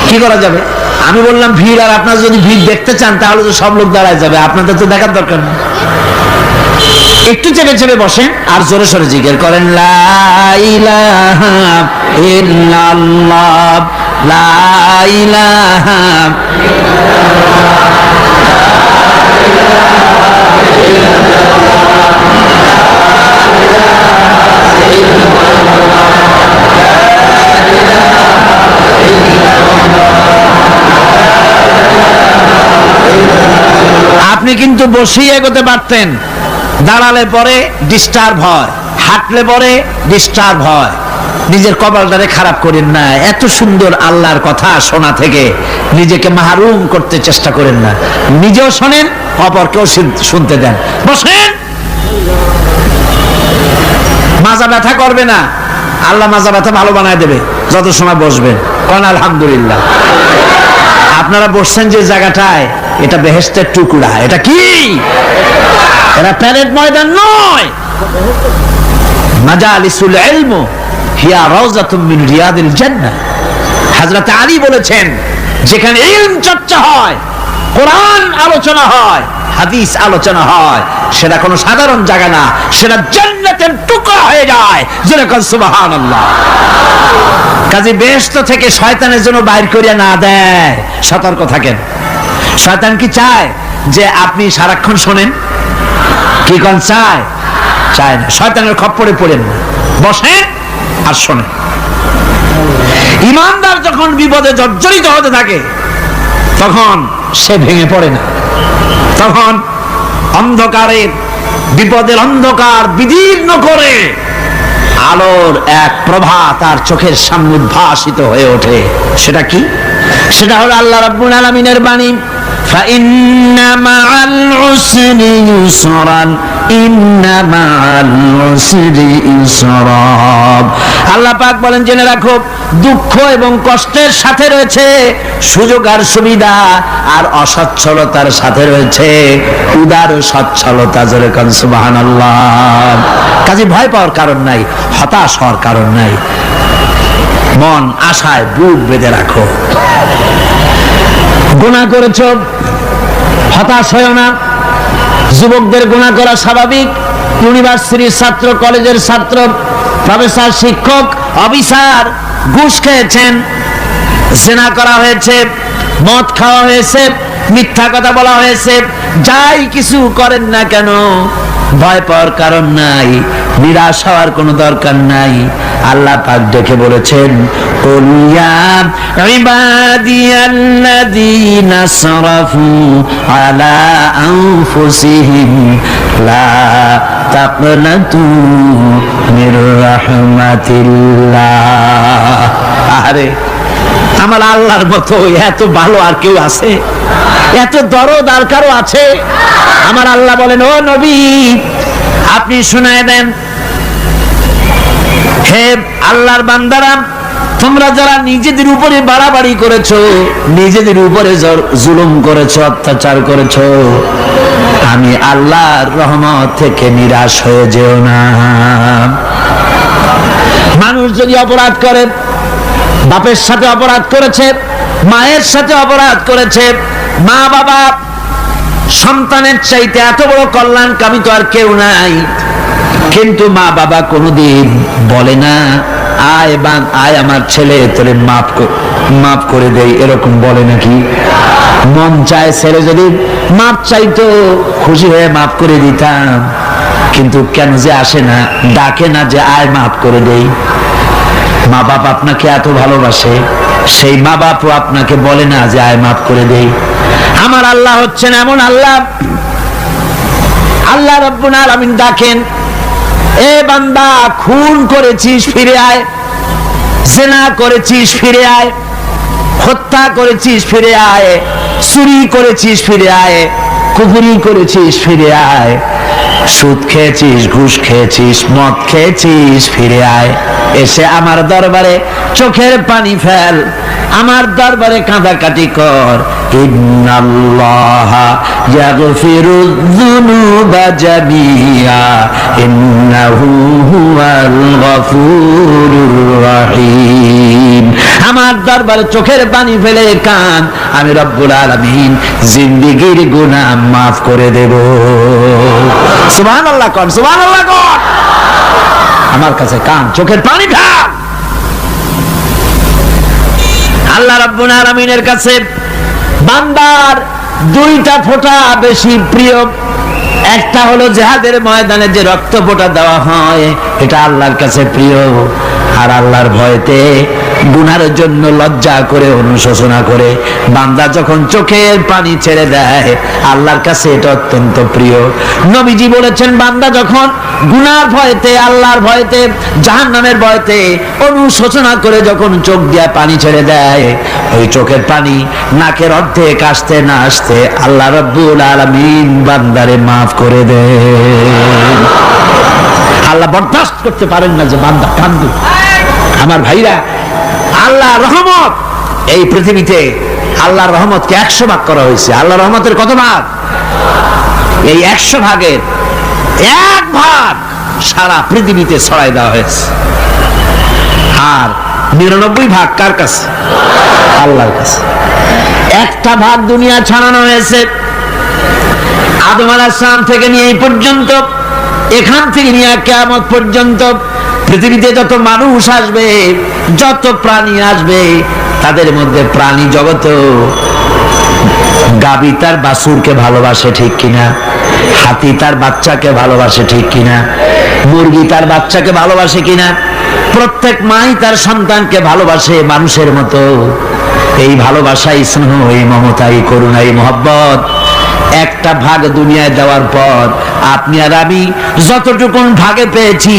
কি করা যাবে? আমি বললাম ভিড়, আর আপনারা যদি ভিড় দেখতে চান তাহলে তো সব লোক দাঁড়ায় যাবে, আপনাদের তো দেখার দরকার নেই। একটু চেপে চেপে বসেন আর জোরে সোরে জিকির করেন, লা ইলাহা ইল্লাল্লাহ, লা ইলাহা আপনি কিন্তু বসেই এগোতে পারতেন, দাঁড়ালে পরে ডিস্টার্ব হয়, হাঁটলে পরে ডিস্টার্ব হয়। নিজের কপালটারে খারাপ করেন না, এত সুন্দর আল্লাহর কথা শোনা থেকে নিজেকে মাহরুম করতে চেষ্টা করেন না। নিজেও শোনেন, অপরকেও শুনতে দেন। বসেন, মাজা ব্যথা করবে না, আল্লাহ মাজা ব্যথা ভালো বানায় দেবে যত সময় বসবেন। কোন আলহামদুলিল্লাহ। আপনারা বসছেন যে জায়গাটায়, এটা বেহেশতের টুকরা। এটা কি? এটা প্যারেড ময়দান নয়। মাজালিসুল ইলম হিয়া রাউযাতুম মিন রিয়াদিল জান্নাহ। হযরত আলী বলেছেন, যেখানে ইলম চর্চা হয়, কোরআন আলোচনা হয়, হাদিস আলোচনা হয়, সেটা কোনো সাধারণ জায়গা না, সেটা জান্নাতের টুকরা হয়ে যায়। যেরকম সুবহানাল্লাহ। কাজে বেহেশত থেকে শয়তানের জন্য বাইর করিয়া না দেয়, সতর্ক থাকেন। শয়তান কি চায় যে আপনি সারাক্ষণ শোনেন? কি কোন চায়? চায় না। শয়তানের খপ্পরে পড়েন না, বসেন আর শোনেন। ইমানদার যখন বিপদে জর্জরিত হতে থাকে তখন সে ভেঙে পড়ে না, তখন অন্ধকারের বিপদের অন্ধকার বিদীর্ণ করে আলোর এক প্রভা তার চোখের সামনে উদ্ভাসিত হয়ে ওঠে। সেটা কি? সেটা হলো আল্লাহ রাব্বুল আলামিনের বাণী, ফাইন্না মাআল উসরি ইউসরান, ইন্না মাআল উসরি ইউসরা। আল্লাহ পাক বলেন, জেনে রাখো, দুঃখ এবং কষ্টের সাথে রয়েছে সুযোগ আর সুবিধা, আর অসচ্ছলতার সাথে রয়েছে উদার সচ্ছলতা। জোরে কোন সুবহানাল্লাহ। কাজে ভয় পাওয়ার কারণ নাই, হতাশ হওয়ার কারণ নাই। মন আশায় বুক বেঁধে রাখো। গুনাহ করেছ, হতাশ হয়ো না। যুবকদের গুনাহ করা স্বাভাবিক। ইউনিভার্সিটির ছাত্র, কলেজের ছাত্র, প্রফেসর, শিক্ষক, অফিসার ঘুষ খেয়েছেন, জেনা করা হয়েছে, মদ খাওয়া হয়েছে, মিথ্যা কথা বলা হয়েছে, যাই কিছু করেন না কেন ভয় পাওয়ার কারণ নাই, নিরাশ হওয়ার কোনো দরকার নাই। আল্লাহ পাক ডেকে বলেছেন, কুল ইয়া ইবাদিয়াল্লাযীনা আসরাফু আলা আনফুসিহিম লা তাকনাতু মির রাহমাতিল্লাহ। আরে আমার আল্লাহর মতো এত ভালো আর কেউ আছে? এত দরদ আর কারো আছে? আমার আল্লাহ বলেন, ও নবী, আপনি শুনায় দেন, হে আল্লাহর বান্দারা, তোমরা যারা নিজেদের উপরে বাড়াবাড়ি করেছো, নিজেদের উপরে জুলুম করেছো, অত্যাচার করেছো, আমি আল্লাহর রহমত থেকে নিরাশ হয়ে যেও না। মানুষ যদি অপরাধ করে, বাপের সাথে অপরাধ করেছে, মায়ের সাথে অপরাধ করেছে, মা বাবা সন্তানের চাইতে এত বড় কল্যাণকামী তো আর কেউ নাই, কিন্তু মা বাবা কোনোদিন বলে না, আয় আমার ছেলে তোরে মাফ করে দেই, এরকম বলে নাকি? মন চায় ছেলে যদি মাফ চাইতো, খুশি হয়ে মাফ করে দিতাম, কিন্তু কেন যে আসে না, ডাকে না যে আয় মাফ করে দেই। মা বাপ আপনাকে এত ভালোবাসে, সেই মা বাপও আপনাকে বলে না যে আয় মাফ করে দেই। আমার আল্লাহ হচ্ছেন এমন আল্লাহ, আল্লাহ রাব্বুল আলামিন ডাকেন, এ বান্দা, খুন করেছিস ফিরে আয়, জিনা করেছিস ফিরে আয়, হত্যা করেছিস ফিরে আয়, চুরি করেছিস ফিরে আয়, কুফরি করেছিস ফিরে আয়, সুদ খেয়েছিস, ঘুষ খেয়েছিস, মদ খেয়েছিস ফিরে আয়, এসে আমার দরবারে চোখের পানি ফেল, আমার দরবারে কাঁদাকাটি কর। ইন্নাল্লাহা ইয়াগফিরুয যুনুবা জামিআ ইন্নাহু হুয়াল গফুরুর রহিম। আমার দরবারে চোখের পানি ফেলে কান, আমি রব্বুল আলামিন জিন্দেগীর গুনাহ মাফ করে দেব। সুবহানাল্লাহ কোন, সুবহানাল্লাহ কোন। আমার কাছে কান, চোখের পানি ফেল। আল্লাহ রাব্বুল আলামিনের কাছে বান্দার দুইটা ফোঁটা বেশি প্রিয়। একটা হলো জিহাদের ময়দানে যে রক্ত ফোঁটা দেওয়া হয়, এটা আল্লাহর কাছে প্রিয়। আর আল্লাহর ভয়তে গুনার জন্য লজ্জা করে অনুশোচনা করে বান্দা যখন চোখের পানি ছেড়ে দেয়, আল্লাহর কাছে এটা অত্যন্ত প্রিয়। নবীজি বলেছেন, বান্দা যখন গুনার ভয়তে, আল্লাহর ভয়তে, জাহান্নামের ভয়তে অনুশোচনা করে যখন চোখ দিয়ে পানি ছেড়ে দেয়, ওই চোখের পানি নাকের অর্ধেক আসতে না আসতে আল্লাহ রাব্বুল আলামিন বান্দারে মাফ করে দেন। আল্লাহ বরদাস্ত করতে পারেন না যে বান্দা কান্দে। আমার ভাইরা, আল্লাহ রহমত, এই পৃথিবীতে আল্লাহর রহমতকে 100 ভাগ করা হয়েছে। আল্লাহর রহমতের কত ভাগ? এই 100 ভাগের 1 ভাগ সারা পৃথিবীতে ছড়াই দেওয়া হয়েছে। আর 99 ভাগ কার কাছে? আল্লাহর কাছে। একটা ভাগ দুনিয়া ছাড়ানো হয়েছে আদম আলাইহিস সালাম থেকে নিয়ে এই পর্যন্ত, এখান থেকে নিয়ে কিয়ামত পর্যন্ত পৃথিবীতে যত মানুষ আসবে, যত প্রাণী আসবে, তাদের মধ্যে প্রাণী জগত গাভী তার বাছুরকে ভালোবাসে ঠিক কিনা, হাতি তার বাচ্চাকে ভালোবাসে ঠিক কিনা, মুরগি তার বাচ্চাকে ভালোবাসে কিনা, প্রত্যেক মাই তার সন্তানকে ভালোবাসে মানুষের মতো। এই ভালোবাসা, এই স্নেহ, এই মমতা, এই করুণা, এই মহব্বত একটা ভাগ দুনিয়ায় দেওয়ার পর আপনি আর আমি যতটুকুন ভাগে পেয়েছি,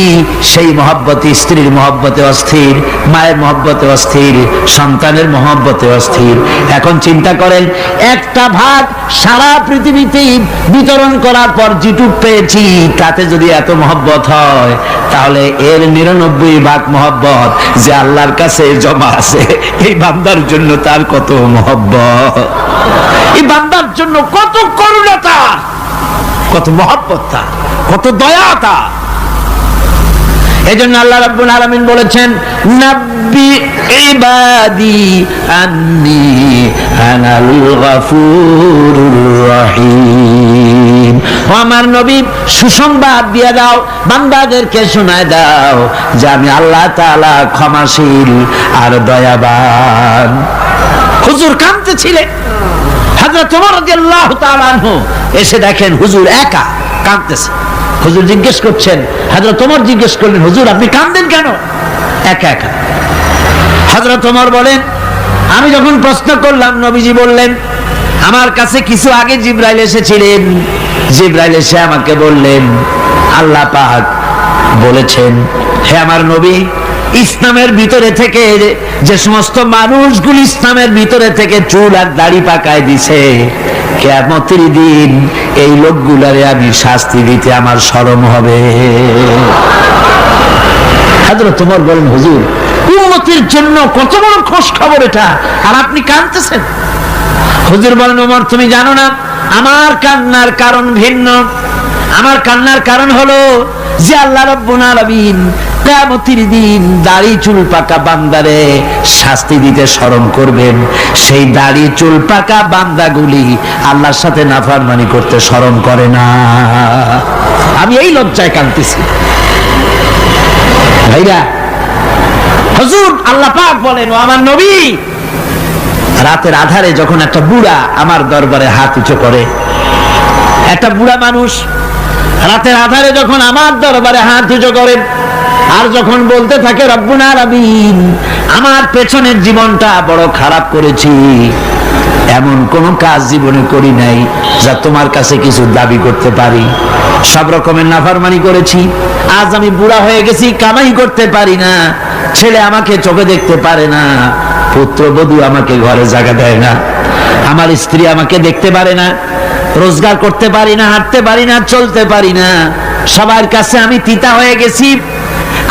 সেই মহব্বতে, স্ত্রীর মহব্বতে অস্থির, মায়ের মহব্বতে অস্থির, সন্তানের মহব্বতে অস্থির। এখন চিন্তা করেন, একটা ভাগ সারা পৃথিবীতেই বিতরণ করার পর যেটুক পেয়েছি, তাতে যদি এত মহব্বত হয়, তাহলে এর 99 ভাগ মহব্বত যে আল্লাহর কাছে জমা আছে, এই বান্দার জন্য তার কত মহব্বত, এই বান্দার জন্য কত করুণতা, কত মহব্বত, কত দয়াতা। এজন্য আল্লাহ রাব্বুল আলামিন বলেছেন, নাব্বি ইবাদি আন্নী আনাল গফুরুর রহিম। ও আমার নবী, সুসংবাদ দিয়ে দাও, বান্দাদেরকে শোনায় দাও যে আমি আল্লাহ তাআলা ক্ষমাশীল আর দয়াবান। হুজুর কাঁদতেছিলেন, হযরত ওমর রাদিয়াল্লাহু তাআলা আনহু এসে দেখেন হুজুর একা কাঁদতেছে। হুজুর জিজ্ঞেস করছেন, হযরত ওমর জিজ্ঞেস করলেন, হুজুর আপনি কাঁদেন কেন একা একা? হযরত ওমর বলেন, আমি যখন প্রশ্ন করলাম, নবীজি বললেন, আমার কাছে কিছু আগে জিবরাইল এসেছিলেন। জিবরাইল এসে আমাকে বললেন, আল্লাহ পাক বলেছেন, হে আমার নবী, ইসলামের ভিতরে থেকে যে সমস্ত মানুষগুলি ইসলামের ভিতরে থেকে চুল আর দাড়ি পাকায় দিছে, কিয়ামতের দিন এই লোকগুলারে আমি শাস্তি দিতে আমার শরম হবে। হযরত ওমর বলেন, হুজুর উম্মতের জন্য কত বড় খুশ খবর এটা, আর আপনি কাঁদতেছেন। হুজুর বলেন, ওমর তুমি জানো না, আমার কান্নার কারণ ভিন্ন। আমার কান্নার কারণ হলো যে আল্লাহ রাব্বুল আলামিন কিয়ামতের দিন দাড়ি চুল পাকা বান্দারে শাস্তি দিতে শরম করবেন। সেই দাড়ি চুল পাকা বান্দাগুলি আল্লাহর সাথে নাফরমানি করতে শরম করে না। আমি এই লজ্জায় কাঁদতেছি। ভাইরা, হুজুর আল্লাহ পাক বলেন, ও আমার নবী, রাতের আধারে যখন একটা বুড়া আমার দরবারে হাত উঁচু করে, একটা বুড়া মানুষ রাতের আধারে যখন আমার দরবারে হাত উঁচু করে, আর যখন বলতে থাকে, রব্বুল আলামিন, আমার পেছনের জীবনটা বড় খারাপ করেছি, এমন কোন কাজ জীবনে করি নাই যা তোমার কাছে কিছু দাবি করতে পারি, সব রকমের নাফরমানি করেছি, আজ আমি বুড়া হয়ে গেছি, কামাই করতে পারি না, ছেলে আমাকে চোখে দেখতে পারে না, পুত্রবধূ আমাকে ঘরে জায়গা দেয় না, আমার স্ত্রী আমাকে দেখতে পারে না, রোজগার করতে পারি না, হাঁটতে পারি না, চলতে পারি না, সবার কাছে আমি তিতা হয়ে গেছি,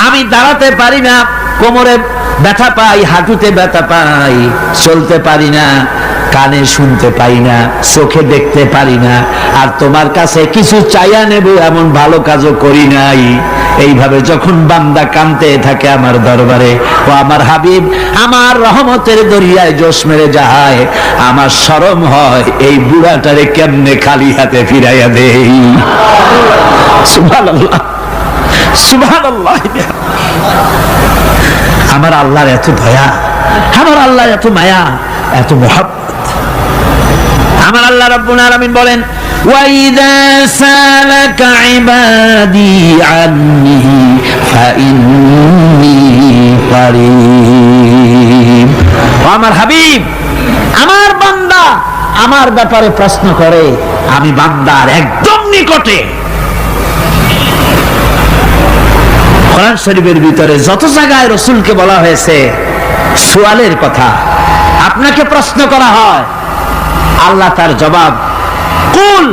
আমি দাঁড়াতে পারি না, কোমরে ব্যথা পাই, হাঁটুতে ব্যথা পাই, চলতে পারি না, কানে শুনতে পাই না, চোখে দেখতে পারি না, আর তোমার কাছে কিছু চাইয়া নেব এমন ভালো কাজও করি নাই। এইভাবে যখন বান্দা কাঁদতে থাকে আমার দরবারে, ও আমার হাবিব আমার রহমতের দরিয়ায় জোশ মেরে যায়, আমার শরম হয় এই বুড়াটারে কেমনে খালি হাতে ফিরাইয়া দেই। সুবহানাল্লাহ, সুবহানাল্লাহ। আমার আল্লাহর এত দয়া, আমার আল্লাহর এত মায়া, এত মহব্বত। আমার আল্লাহ রাব্বুল আলামিন বলেন, وَإِذَا سَأَلَكَ عِبَادِي عَنِّي فَإِنِّي قَرِيبٌ। আমার হাবিব, আমার বান্দা আমার ব্যাপারে প্রশ্ন করে, আমি বান্দার একদম নিকটে। কোরআন শরীফের ভিতরে যত জায়গায় রাসূলকে বলা হয়েছে সুয়ালের কথা, আপনাকে প্রশ্ন করা হয়, আল্লাহ তার জবাব কুল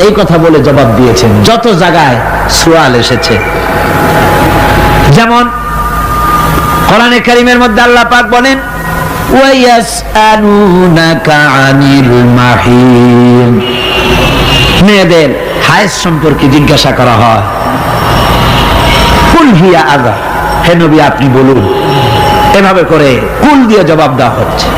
এই কথা বলে জবাব দিয়েছেন। যত জায়গায় সুয়াল এসেছে, যেমন কোরআনে কারীমের মধ্যে আল্লাহ পাক বলেন, ওয়ায়াসআলুনাকা আনিল মাহিদ, মেয়েদের হায়েজ সম্পর্কে জিজ্ঞাসা করা হয়, কুল হিয়া আযা, হে নবী আপনি বলুন। এভাবে করে কুল দিয়ে জবাব দেওয়া হচ্ছে।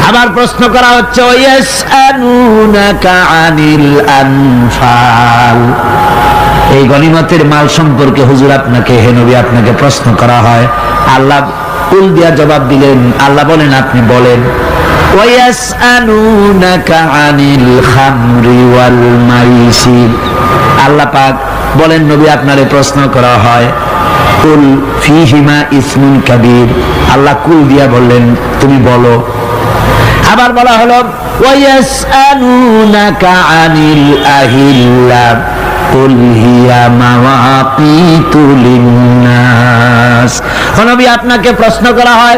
আবার প্রশ্ন করা হচ্ছে, ওয়ায়াসআলুনাকা আনিল আনফাল, এই গনিমতের মাল সম্পর্কে হুজুর আপনাকে, হে নবী আপনাকে প্রশ্ন করা হয়। আল্লাহ কুল দিয়া জবাব দিলেন, আল্লাহ বলেন আপনি বলেন। ওয়ায়াসআলুনাকা আনিল খামরি ওয়াল মাইসির, আল্লাহ পাক বলেন নবী আপনারে প্রশ্ন করা হয়, কুল ফীহিমা ইসমুন কাবীর, আল্লাহ কুল দিয়া বললেন তুমি বলো। আবার বলা হলো, ওয়ায়াসআলুনাকা আনিল আহিল্লা কুল হিয়া মাওয়াকিতু লিন্নাস, নবী আপনাকে প্রশ্ন করা হয়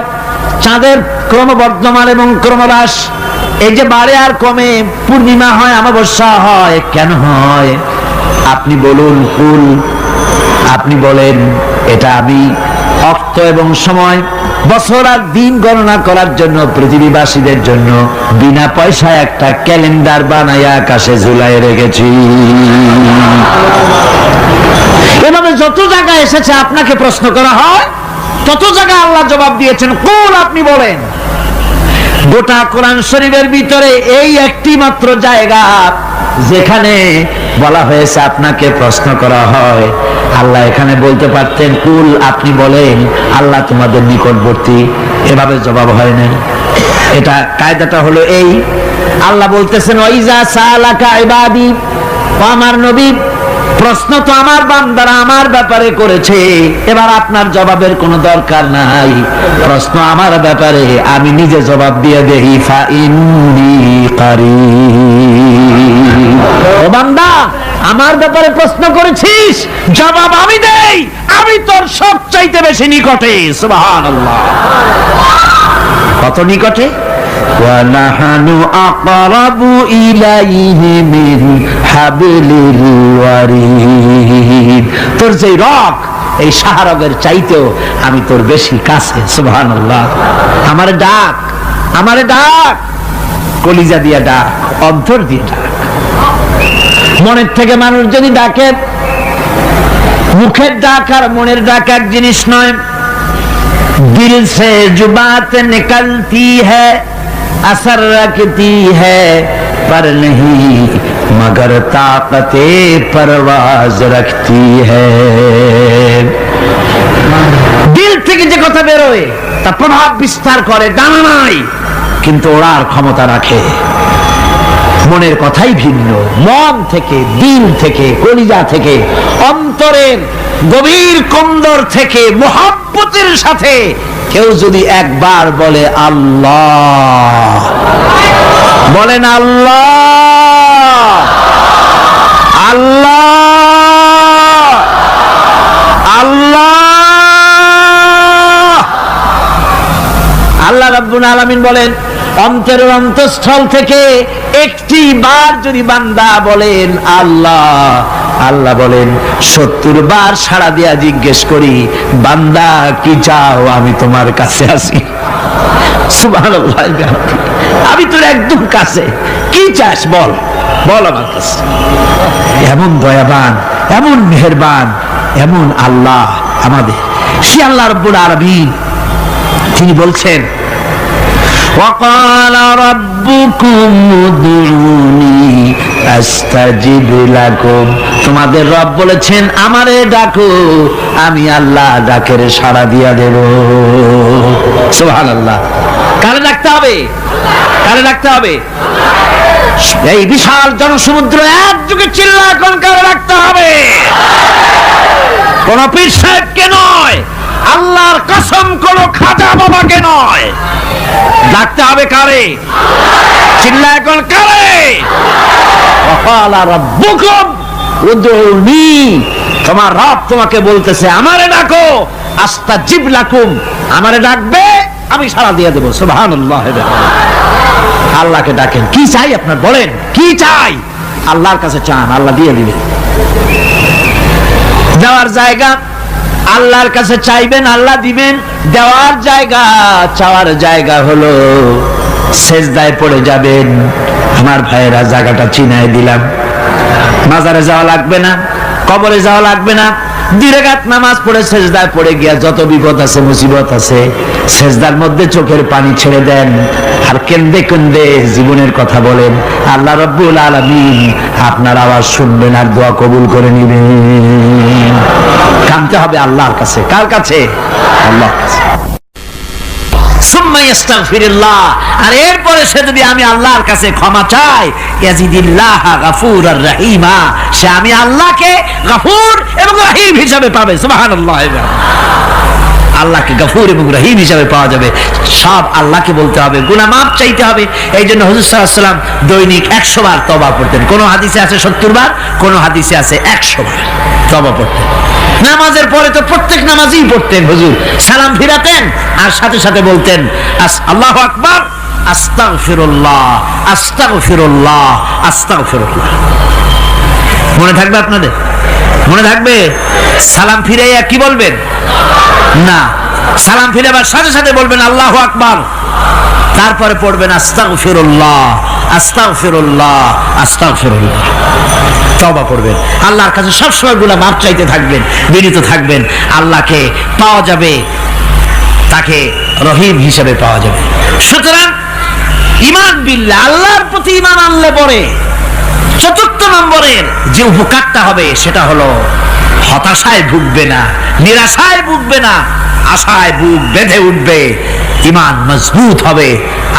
চাঁদের ক্রমবর্ধমান এবং ক্রমহ্রাস, এই যে বাড়ে আর কমে, পূর্ণিমা হয় অমাবস্যা হয়, কেন হয় আপনি বলুন। কুল, আপনি বলেন এটা আমি অর্থ এবং সময়, বছর আর দিন গণনা করার জন্য পৃথিবীবাসীদের জন্য বিনা পয়সায় একটা ক্যালেন্ডার বানাইয়া আকাশে ঝুলাই রেখেছি। এভাবে যত জায়গায় এসেছে আপনাকে প্রশ্ন করা হয়, তত জায়গায় আল্লাহ জবাব দিয়েছেন কুল আপনি বলেন। গোটা কোরআন শরীফের ভিতরে এই একটি মাত্র জায়গা যেখানে বলা হয়েছে আপনাকে প্রশ্ন করা হয়, আল্লাহ এখানে বলতে পারতেন কুল আপনি বলেন, আল্লাহ তোমাদের নিকটবর্তী, এভাবে জবাব হয় না। এটা কায়দাটা হলো এই, আল্লাহ বলতেছেন ওয়াইজা সালাকা ইবাদি, ও আমার নবী প্রশ্ন তো আমার বান্দারা আমার ব্যাপারে করেছে, এবার আপনার জবাবের কোনো দরকার নাই, প্রশ্ন আমার ব্যাপারে আমি নিজে জবাব দিয়ে দেই। ফাইন্নী কারীব, ও বান্দা আমার ব্যাপারে প্রশ্ন করেছিস, জবাব আমি দেই, আমি তোর সবচাইতে বেশি নিকটে। সুবহানাল্লাহ, কত নিকটে? ওয়ানাহানু আকরাবু ইলাইহি মিন হাবলিল ওয়ারিদ, তোর যে রগ এই শাহরগের চাইতেও আমি তোর বেশি কাছে। সুবহানাল্লাহ, আমারে ডাক, আমারে ডাক, কলিজা দিয়া ডাক, অন্তর দিয়ে ডাক। মনের থেকে মানুষ যদি ডাকে, মুখের ডাক আর মনের ডাক এক জিনিস নয়। दिल से जो बात निकलती है असर रखती है पर नहीं मगर ताकते परवाज रखती है। दिल থেকে যে কথা বেরোয় তা প্রভাব বিস্তার করে, ডানা নাই কিন্তু ওড়ার ক্ষমতা রাখে। মনের কথাই ভিন্ন, মন থেকে, দিল থেকে, কলিজা থেকে, অন্তরের গভীর কন্দর থেকে মুহাব্বতের সাথে কেউ যদি একবার বলে আল্লাহ, বলেন আল্লাহ, আল্লাহ, আল্লাহ, আল্লাহ রাব্বুল আলামিন বলেন অন্তরের অন্তঃস্থল থেকে একটি বার যদি বান্দা বলেন আল্লাহ, আল্লাহ বলেন 70 বার সাড়া দিয়া জিজ্ঞেস করি, বান্দা কি চাও, আমি তোমার কাছে আসি। সুবহানাল্লাহ, আমি তোর একদম কাছে, কি চাস বল, বল আমার কাছে। এমন দয়াবান, এমন মেহেরবান, এমন আল্লাহ আমাদের। সে আল্লাহ রাব্বুল আলামিন তিনি বলছেন, وقال ربكم ادعوني استجب لكم, তোমাদের রব বলেছেন আমারে ডাকো, আমি আল্লাহ ডাকের সাড়া দিয়া দেব। সুবহানাল্লাহ। কারে ডাকতে হবে? কারে ডাকতে হবে? এই বিশাল জনসমুদ্র একযোগে চিল্লা এখন কারে ডাকতে হবে? কোন পীর সাহেবকে নয়, আল্লাহর কসম কোন খাজা বাবাকে নয়, ডাকতে হবে কারে? চিল্লা এখন কারে? ওয়াকালা রাব্বুকুম উদউনি, তোমার রব তোমাকে বলতেছে আমারে ডাকো, আস্তাজিব লাকুম, আমারে ডাকবে আমি সাড়া দিয়ে দেব। সুবহানাল্লাহ। আল্লাহকে ডাকেন, কি চাই আপনার বলেন, কি চাই? আল্লাহর কাছে চান, আল্লাহ দিয়ে দিবেন। যাওয়ার জায়গা আল্লাহর কাছে চাইবেন, আল্লাহ দিবেন। দেওয়ার জায়গা, চাওয়ার জায়গা হলো সেজদায় পড়ে যাবেন। আমার ভাইয়েরা, জায়গাটা চিনাই দিলাম। মাজারে যাওয়া লাগবে না, কবরে যাওয়া লাগবে না। 2 রাকাত নামাজ পড়ে সেজদায় পড়ে গিয়া যত বিপদ আছে, মুসিবত আছে, সেজদার মধ্যে চোখের পানি ছেড়ে দেন আর কেন্দে কেন্দে জীবনের কথা বলেন। আল্লাহ রাব্বুল আলামিন আপনার আওয়াজ শুনবেন আর দোয়া কবুল করে নেবেন। কাঁদতে হবে আল্লাহর কাছে। কার কাছে? আল্লাহর কাছে। সুম্মা ইস্তাগফিরুল্লাহ, আর এরপরে সে যদি আমি আল্লাহর কাছে ক্ষমা চাই, ইয়াজিদিল্লাহ গাফুরার রহিমা, সে আমি আল্লাহকে গফুর এবং রহিম হিসাবে পাবে। সুবহানাল্লাহ। আল্লাহকে গফুর এবং রহিম হিসাবে পাওয়া যাবে। সব আল্লাহকে বলতে হবে, গুনাহ মাফ চাইতে হবে। এই জন্য হুজুর সাল্লাল্লাহু আলাইহি ওয়াসাল্লাম দৈনিক 100 বার তওবা পড়তেন। কোন হাদিসে আছে 70 বার, কোন হাদিসে আছে 100 বার তওবা পড়তেন। নামাজের পরে তো প্রত্যেক নামাজই পড়তেন হুজুর, সালাম ফিরাতেন আর সাথে সাথে বলতেন আল্লাহু আকবার, আস্তাগফিরুল্লাহ, আস্তাগফিরুল্লাহ, আস্তাগফিরুল্লাহ। মনে থাকবে আপনাদের? মনে থাকবে? সালাম ফিরাইয়া কি বলবেন? না, সালাম ফিরাবার সাথে সাথে বলবেন আল্লাহু আকবার, তারপরে পড়বেন আস্তাগফিরুল্লাহ, আস্তাগফিরুল্লাহ, আস্তাগফিরুল্লাহ। তওবা করবেন, আল্লাহর কাছে সবসময় গুনাহ মাফ চাইতে থাকবেন, বিনীত থাকবেন। আল্লাহকে পাওয়া যাবে, তাকে রহিম হিসেবে পাওয়া যাবে। সুতরাং ঈমান বিল্লাহ, আল্লাহর প্রতি ঈমান আনলে পরে 4 নম্বরের যে উপকারটা হবে সেটা হলো হতাশায় ভুগবে না, নিরাশায় ভুগবে না, আশায় বুক বেঁধে উঠবে, ঈমান মজবুত হবে,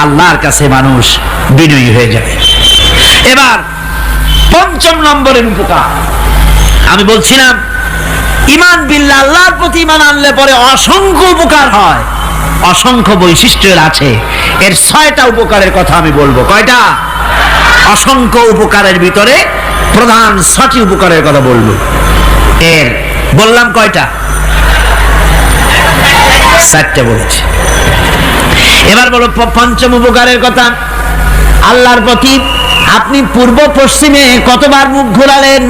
আল্লাহর কাছে মানুষ বিনয়ী হয়ে যাবে। এবার 5 নম্বরের উপকার আমি বলছিলাম, ঈমান বিল্লাহ, আল্লাহর প্রতি ঈমান আনলে পরে অসংখ্য উপকার হয়, অসংখ্য বৈশিষ্ট্যের আছে। এর 6টা উপকারের কথা আমি বলবো। কয়টা? অসংখ্য উপকারের ভিতরে প্রধান 6টি উপকারের কথা বলবো। এর বললাম কয়টা? 4টে বলেছি। এবার বলো 5ম উপকারের কথা। আল্লাহর প্রতি আপনি পূর্ব পশ্চিমে কতবার মুখ ঘোরালেন,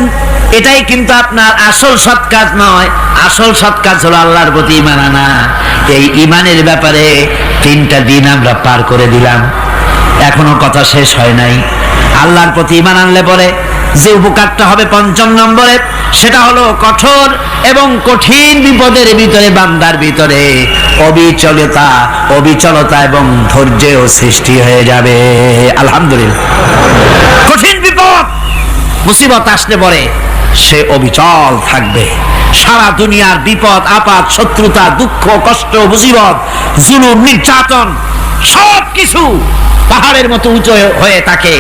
এটাই কিন্তু আপনার আসল সৎ কাজ নয়। আসল সৎ কাজ হলো আল্লাহর প্রতি ঈমান আনা। এই ঈমানের ব্যাপারে 3টা দিন আমরা পার করে দিলাম, এখনো কথা শেষ হয় নাই। আল্লাহর প্রতি ঈমান আনলে পরে যে উপকারটা হবে 5 নম্বরে, সেটা হলো কঠোর এবং কঠিন বিপদের ভিতরে বান্দার ভিতরে অবিচলতা এবং ধৈর্যের সৃষ্টি হয়ে যাবে। আলহামদুলিল্লাহ। কঠিন বিপদ মুসিবত আসলে পরে সে অবিচল থাকবে। সারা দুনিয়ার বিপদ আপদ, শত্রুতা, দুঃখ, কষ্ট, মুসিবত, জুলুম, নির্যাতন সবকিছু পাহাড়ের মতো উঁচু হয়ে তাকে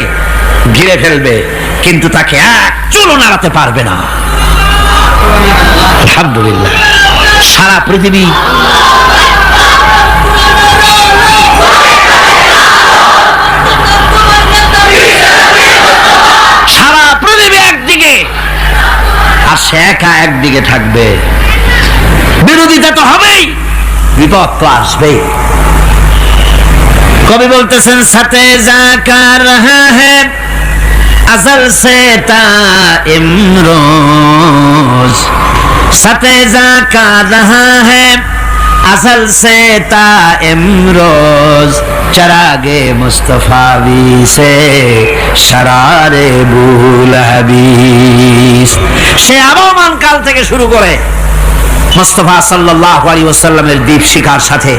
ঘিরে ফেলবে, কিন্তু তাকে এক চুলও নাড়াতে পারবে না। আলহামদুলিল্লাহ। সারা পৃথিবী একদিকে আর সে একা একদিকে থাকবে। বিরোধিতা তো হবেই, বিপদ তো আসবেই। কবি বলতেছেন সাথে জাকা রহা হ্যায় अज़ल से ता इमरोज सते जाका रहा है अज़ल से ता इमरोज चरागे मुस्तफावी से शरारे बुल हबीस সে আবহমান কাল থেকে শুরু করে মুস্তাফা সাল্লাল্লাহু আলাইহি ওয়াসাল্লামের দীপ শিখার সাথে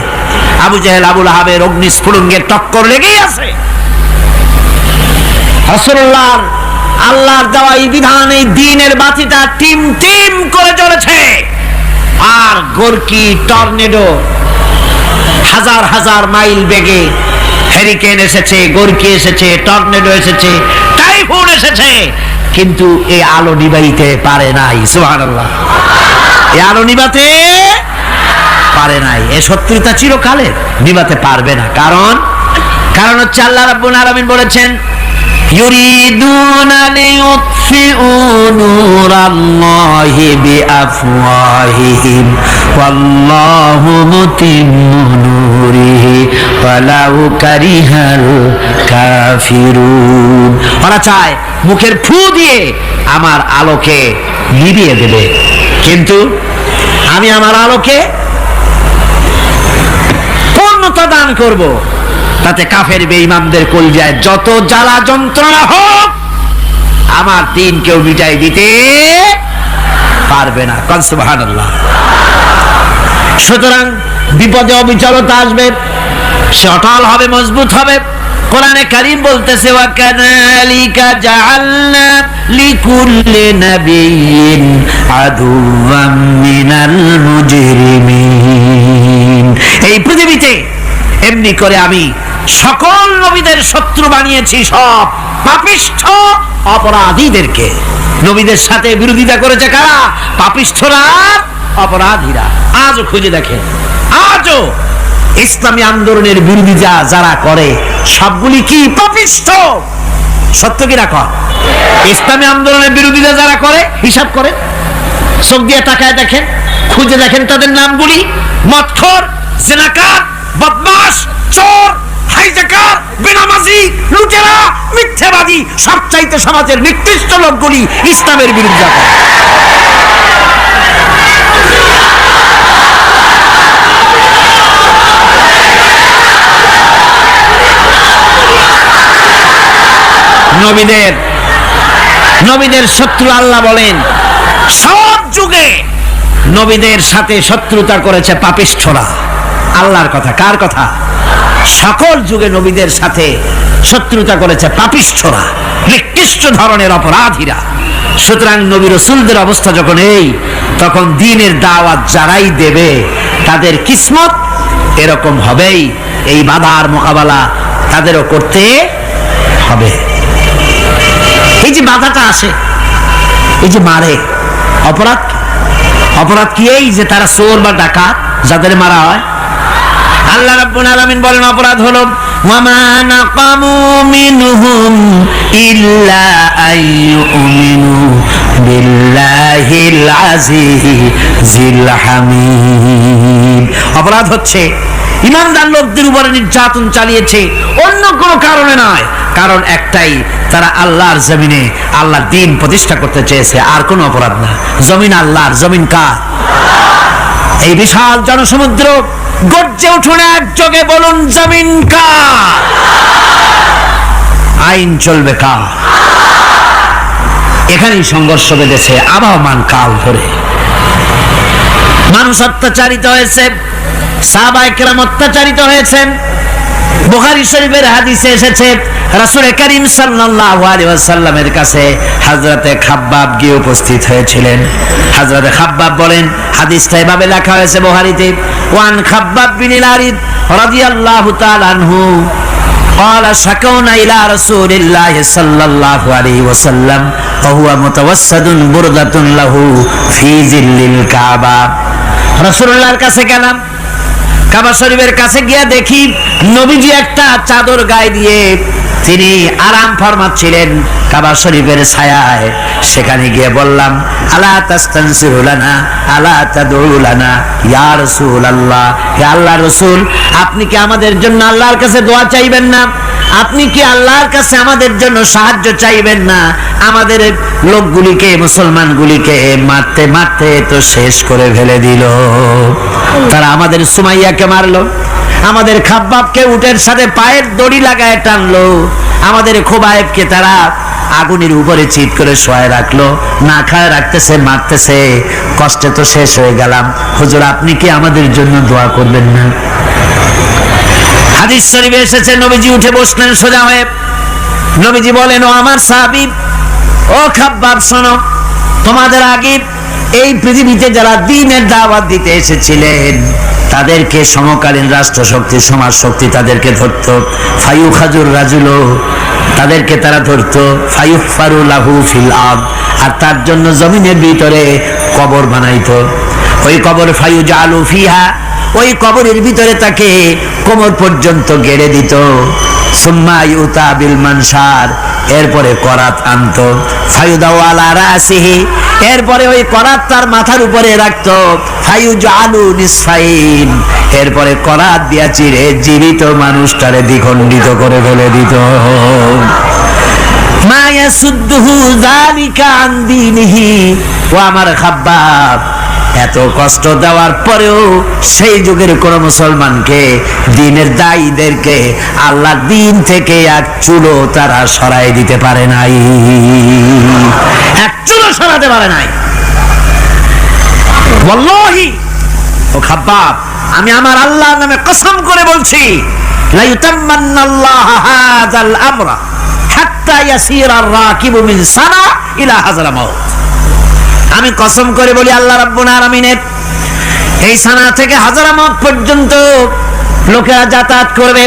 আবু জাহেল আবু লাহাবের অগ্নিস্ফুলিঙ্গের টক্কর লেগেই আছে। রাসূলুল্লাহ আল্লাহর দেওয়া এই বিধান, এই দ্বীনের বাতিটা টিম টিম করে জ্বলেছে। আর গোরকি টর্নেডো হাজার হাজার মাইল বেগে হেরিকেন এসেছে, গোরকি এসেছে, টর্নেডো এসেছে, টাইফুন এসেছে, কিন্তু এই আলো নিবাইতে পারে নাই। সুবহানাল্লাহ, এই আলো নিবাতে পারে নাই। এই শত্রুতা চিরকালের, নিবাতে পারবে না। কারণ হচ্ছে আল্লাহ রাব্বুল আলামিন বলেছেন يريدون ليطفئوا نور الله بأفواههم والله متم نوره ولو كره الكافرون। ওরা চায় মুখের ফু দিয়ে আমার আলোকে নিভিয়ে দেবে, কিন্তু আমি আমার আলোকে পূর্ণতা দান করব। তাতে কাফের বেঈমানদের কলজায় যত জ্বালা যন্ত্রণা হোক, আমার দ্বীন কেউ মিটাই দিতে পারবে না। কল সুবহানাল্লাহ। সুতরাং বিপদে অবিচলতা আসবে, সে অটল হবে, মজবুত হবে। কোরআনে কারীম বলতেছে ওয়া কাযালিকা জাআলনা লিকুল্লি নাবিয়্যিন আদুওয়াম মিনাল মুজরিমিন। এই পৃথিবীতে এমনি করে আমি সকল নবীদের শত্রু বানিয়েছি, সব পাপিষ্ঠ অপরাধীদেরকে। নবীদের সাথে বিরোধিতা করেছে কারা? পাপিষ্ঠরা, অপরাধীরা। আজও খুঁজে দেখেন, আজও ইসলামী আন্দোলনের বিরোধিতা যারা করে সবগুলি কি? পাপিষ্ঠ। সত্য কি না কর? ইসলামী আন্দোলনের বিরোধিতা যারা করে হিসাব করে, চোখ দিয়ে তাকায় দেখেন, খুঁজে দেখেন তাদের নামগুলি। মদখোর, জিনাকার, বদমাশ, চোর, হাইজাকার, বেনামাজি, লুটেরা, মিথ্যাবাদী, সবচাইতে সমাজের নিকৃষ্ট লোকগুলি ইসলামের বিরুদ্ধে করে। নবীদের শত্রু আল্লাহ বলেন সব যুগে নবীদের সাথে শত্রুতা করেছে পাপিষ্ঠরা। আল্লাহর কথা, কার কথা? সকল যুগে নবীদের সাথে শত্রুতা করেছে পাপিষ্ঠরা, নিকৃষ্ট ধরনের অপরাধীরা। সুতরাং নবী রাসূলদের অবস্থা যখন এই, তখন দ্বীনের দাওয়াত যারাই দেবে তাদের কিসমত এরকম হবেই। এই বাধার মোকাবেলা তাদেরও করতে হবে। এই যে বাধাটা আসে, এই যে মারে, অপরাধ কি? এই যে তারা চোর বা ডাকাত যাদের মারা হয়। আল্লাহ রাব্বুল আলামিন বলেন অপরাধ হলো ওয়ামা নাকামু মিনহুম ইল্লা আইয়ুমিনু বিল্লাহিল আজিজিল হামিদ। অপরাধ হচ্ছে ঈমানদার লোকদের উপরে নির্যাতন চালিয়েছে, অন্য কোনো কারণে নয়। কারণ একটাই, তারা আল্লাহর জমিনে আল্লাহর দ্বীন প্রতিষ্ঠা করতে চেয়েছে, আর কোনো অপরাধ না। জমিন আল্লাহর, জমিন কার? এই বিশাল জনসমুদ্র গর্জে উঠুন একযোগে, বলুন জমিন কার? আইন চলবে কার? এখানেই সংঘর্ষ বেঁধেছে আবহমান কাল ধরে। মানুষ অত্যাচারিত হয়েছে, সাহাবায়ে কেরাম অত্যাচারিত হয়েছেন। বুখারী শরীফের হাদিসে এসেছে রাসূল করিম সাল্লাল্লাহু আলাইহি ওয়াসাল্লামের কাছে হযরতে খাব্বাব গিয়ে উপস্থিত হয়েছিলেন। হযরতে খাব্বাব বলেন, হাদিসটা এভাবে লেখা হয়েছে বুখারীতে, ওয়ান খাব্বাব বিন আরিদ রাদিয়াল্লাহু তাআলা আনহু قال شكونا إلى رسول الله صلى الله عليه وسلم وهو متوسد بردة له في ظل الكعبة। রাসূলুল্লাহর কাছে গেলাম, কাবা শরীফের কাছে গিয়ে দেখি নবীজি একটা চাদর গায়ে দিয়ে তিনি আরাম ফরমাচ্ছিলেন কাবা শরীফের ছায়ায়। সেখানে গিয়ে বললাম, আলা তাস্তানসিরু লানা আলা তাদউ লানা ইয়া রাসূলুল্লাহ, হে আল্লাহর রাসূল, আপনি কি আমাদের জন্য আল্লাহর কাছে দোয়া চাইবেন না? আপনি কি আল্লাহর কাছে আমাদের জন্য সাহায্য চাইবেন না? আমাদের লোকগুলিকে, মুসলমানগুলিকে মারতে মারতে তো শেষ করে ফেলে দিল। তারা আমাদের সুমাইয়াকে মারলো, আমাদের খাব্বাবকে উটের সাথে পায়ের দড়ি লাগায় টানলো, আমাদের খোবায়েবকে তারা আগুনের উপরে চিৎ করে শোয়ায় রাখলো, না খায় রাখতেছে, মারতেছে। কষ্টে তো শেষ হয়ে গেলাম, হুজুর আপনি কি আমাদের জন্য দোয়া করবেন না? হাদিস শরীফে এসেছে, নবীজি উঠে বসলেন সোজা হয়ে। নবীজি বলেন, ও আমার সাহাবী, ও খাব্বাব, শোনো, তোমাদের আগে এই পৃথিবীতে যারা দ্বীনের দাওয়াত দিতে এসেছিলেন তাদেরকে সমকালীন রাষ্ট্রশক্তি, সমাজ শক্তি তাদেরকে ধরত। ফায়ুখাজুর রাজুলো, তাদেরকে তারা ধরত। ফায়ুফারু লাহু ফিল আরদ, আর তার জন্য জমিনের ভিতরে কবর বানাইতো। ওই কবর ফায়ুজালু ফিহা, ওই কবরের ভিতরে তাকে কোমর পর্যন্ত গেড়ে দিত। সুম্মা ইউতা বিল মানসার, এরপরে করাত আনতো। ফায়ুদাউ আলা রাসিহি, এরপরে ওই করাত তার মাথার উপরে রাখতো। ফায়ুজালু নিসফাইন, এরপরে করাত দিয়া চিরে জীবিত মানুষটারে দ্বিখণ্ডিত করে ফেলে দিত। মা ইয়াসুদ্দুহু যালিকা আন দীনিহি, ও আমার খাব্বাব, এত কষ্ট দেওয়ার পরেও সেই যুগের কোন মুসলমানকে, দ্বীনের দায়ীদেরকে আল্লাহর দ্বীন থেকে এক চুলো তারা সরাই দিতে পারে নাই, এক চুলো সরাতে পারে নাই। ওয়াল্লাহি, ও খাব্বাব, আমি আমার আল্লাহর নামে কসম করে বলছি, লা ইউতাম্মান্নাল্লাহু হাযাল আমরা হাত্তা ইয়াসিরার রাকিবু মিন সানা ইলা হাযরামাউত। আমি কসম করে বলি, আল্লাহ রাব্বুল আলামিনের এই সানা থেকে হাজারামাউত পর্যন্ত লোকেরা যাতায়াত করবে,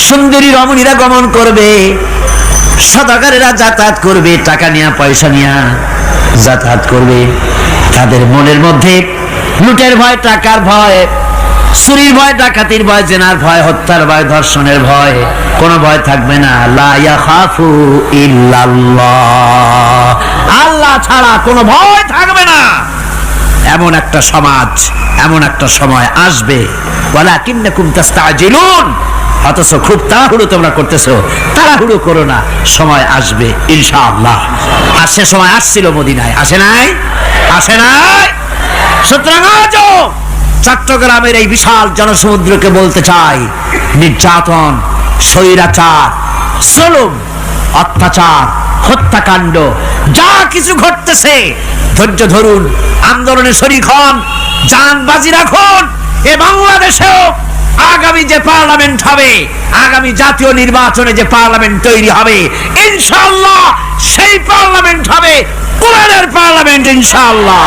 সুন্দরী রমণীরা গমন করবে, সদাগরেরা যাতায়াত করবে, টাকা নিয়ে পয়সা নিয়ে যাতায়াত করবে। তাদের মনের মধ্যে লুটের ভয়, টাকার ভয়, চুরির ভয়, ডাকাতির ভয়, জেনার ভয়, হত্যার ভয়, ধর্ষণের ভয়, কোনো ভয় থাকবে না। লা ইয়াখাফু ইল্লাল্লাহ, আল্লাহ ছাড়া কোনো ভয় থাকবে না। এমন একটা সমাজ, এমন একটা সময় আসবে। ওয়ালাকিন্নাকুম তাস্তাজিলুন, অথচ খুব তাড়াহুড়ো তোমরা করতেছো। তাড়াহুড়ো করো না, সময় আসবে ইনশাআল্লাহ। আর সে সময় আসছিল মদিনায়, আসে নাই? আসে নাই? সুতরাং আজও চট্টগ্রামের এই বিশাল জনসমুদ্রকে বলতে চাই, নির্যাতন, স্বৈরাচার, জুলুম, অত্যাচার, হত্যাকাণ্ড যা কিছু ঘটতেছে, ধৈর্য ধরুন, আন্দোলনে শরীক হন, জান বাজি রাখুন। এ বাংলাদেশেও আগামী যে পার্লামেন্ট হবে, আগামী জাতীয় নির্বাচনে যে পার্লামেন্ট তৈরি হবে, ইনশাআল্লাহ সেই পার্লামেন্ট হবে কোরআনের পার্লামেন্ট ইনশাআল্লাহ।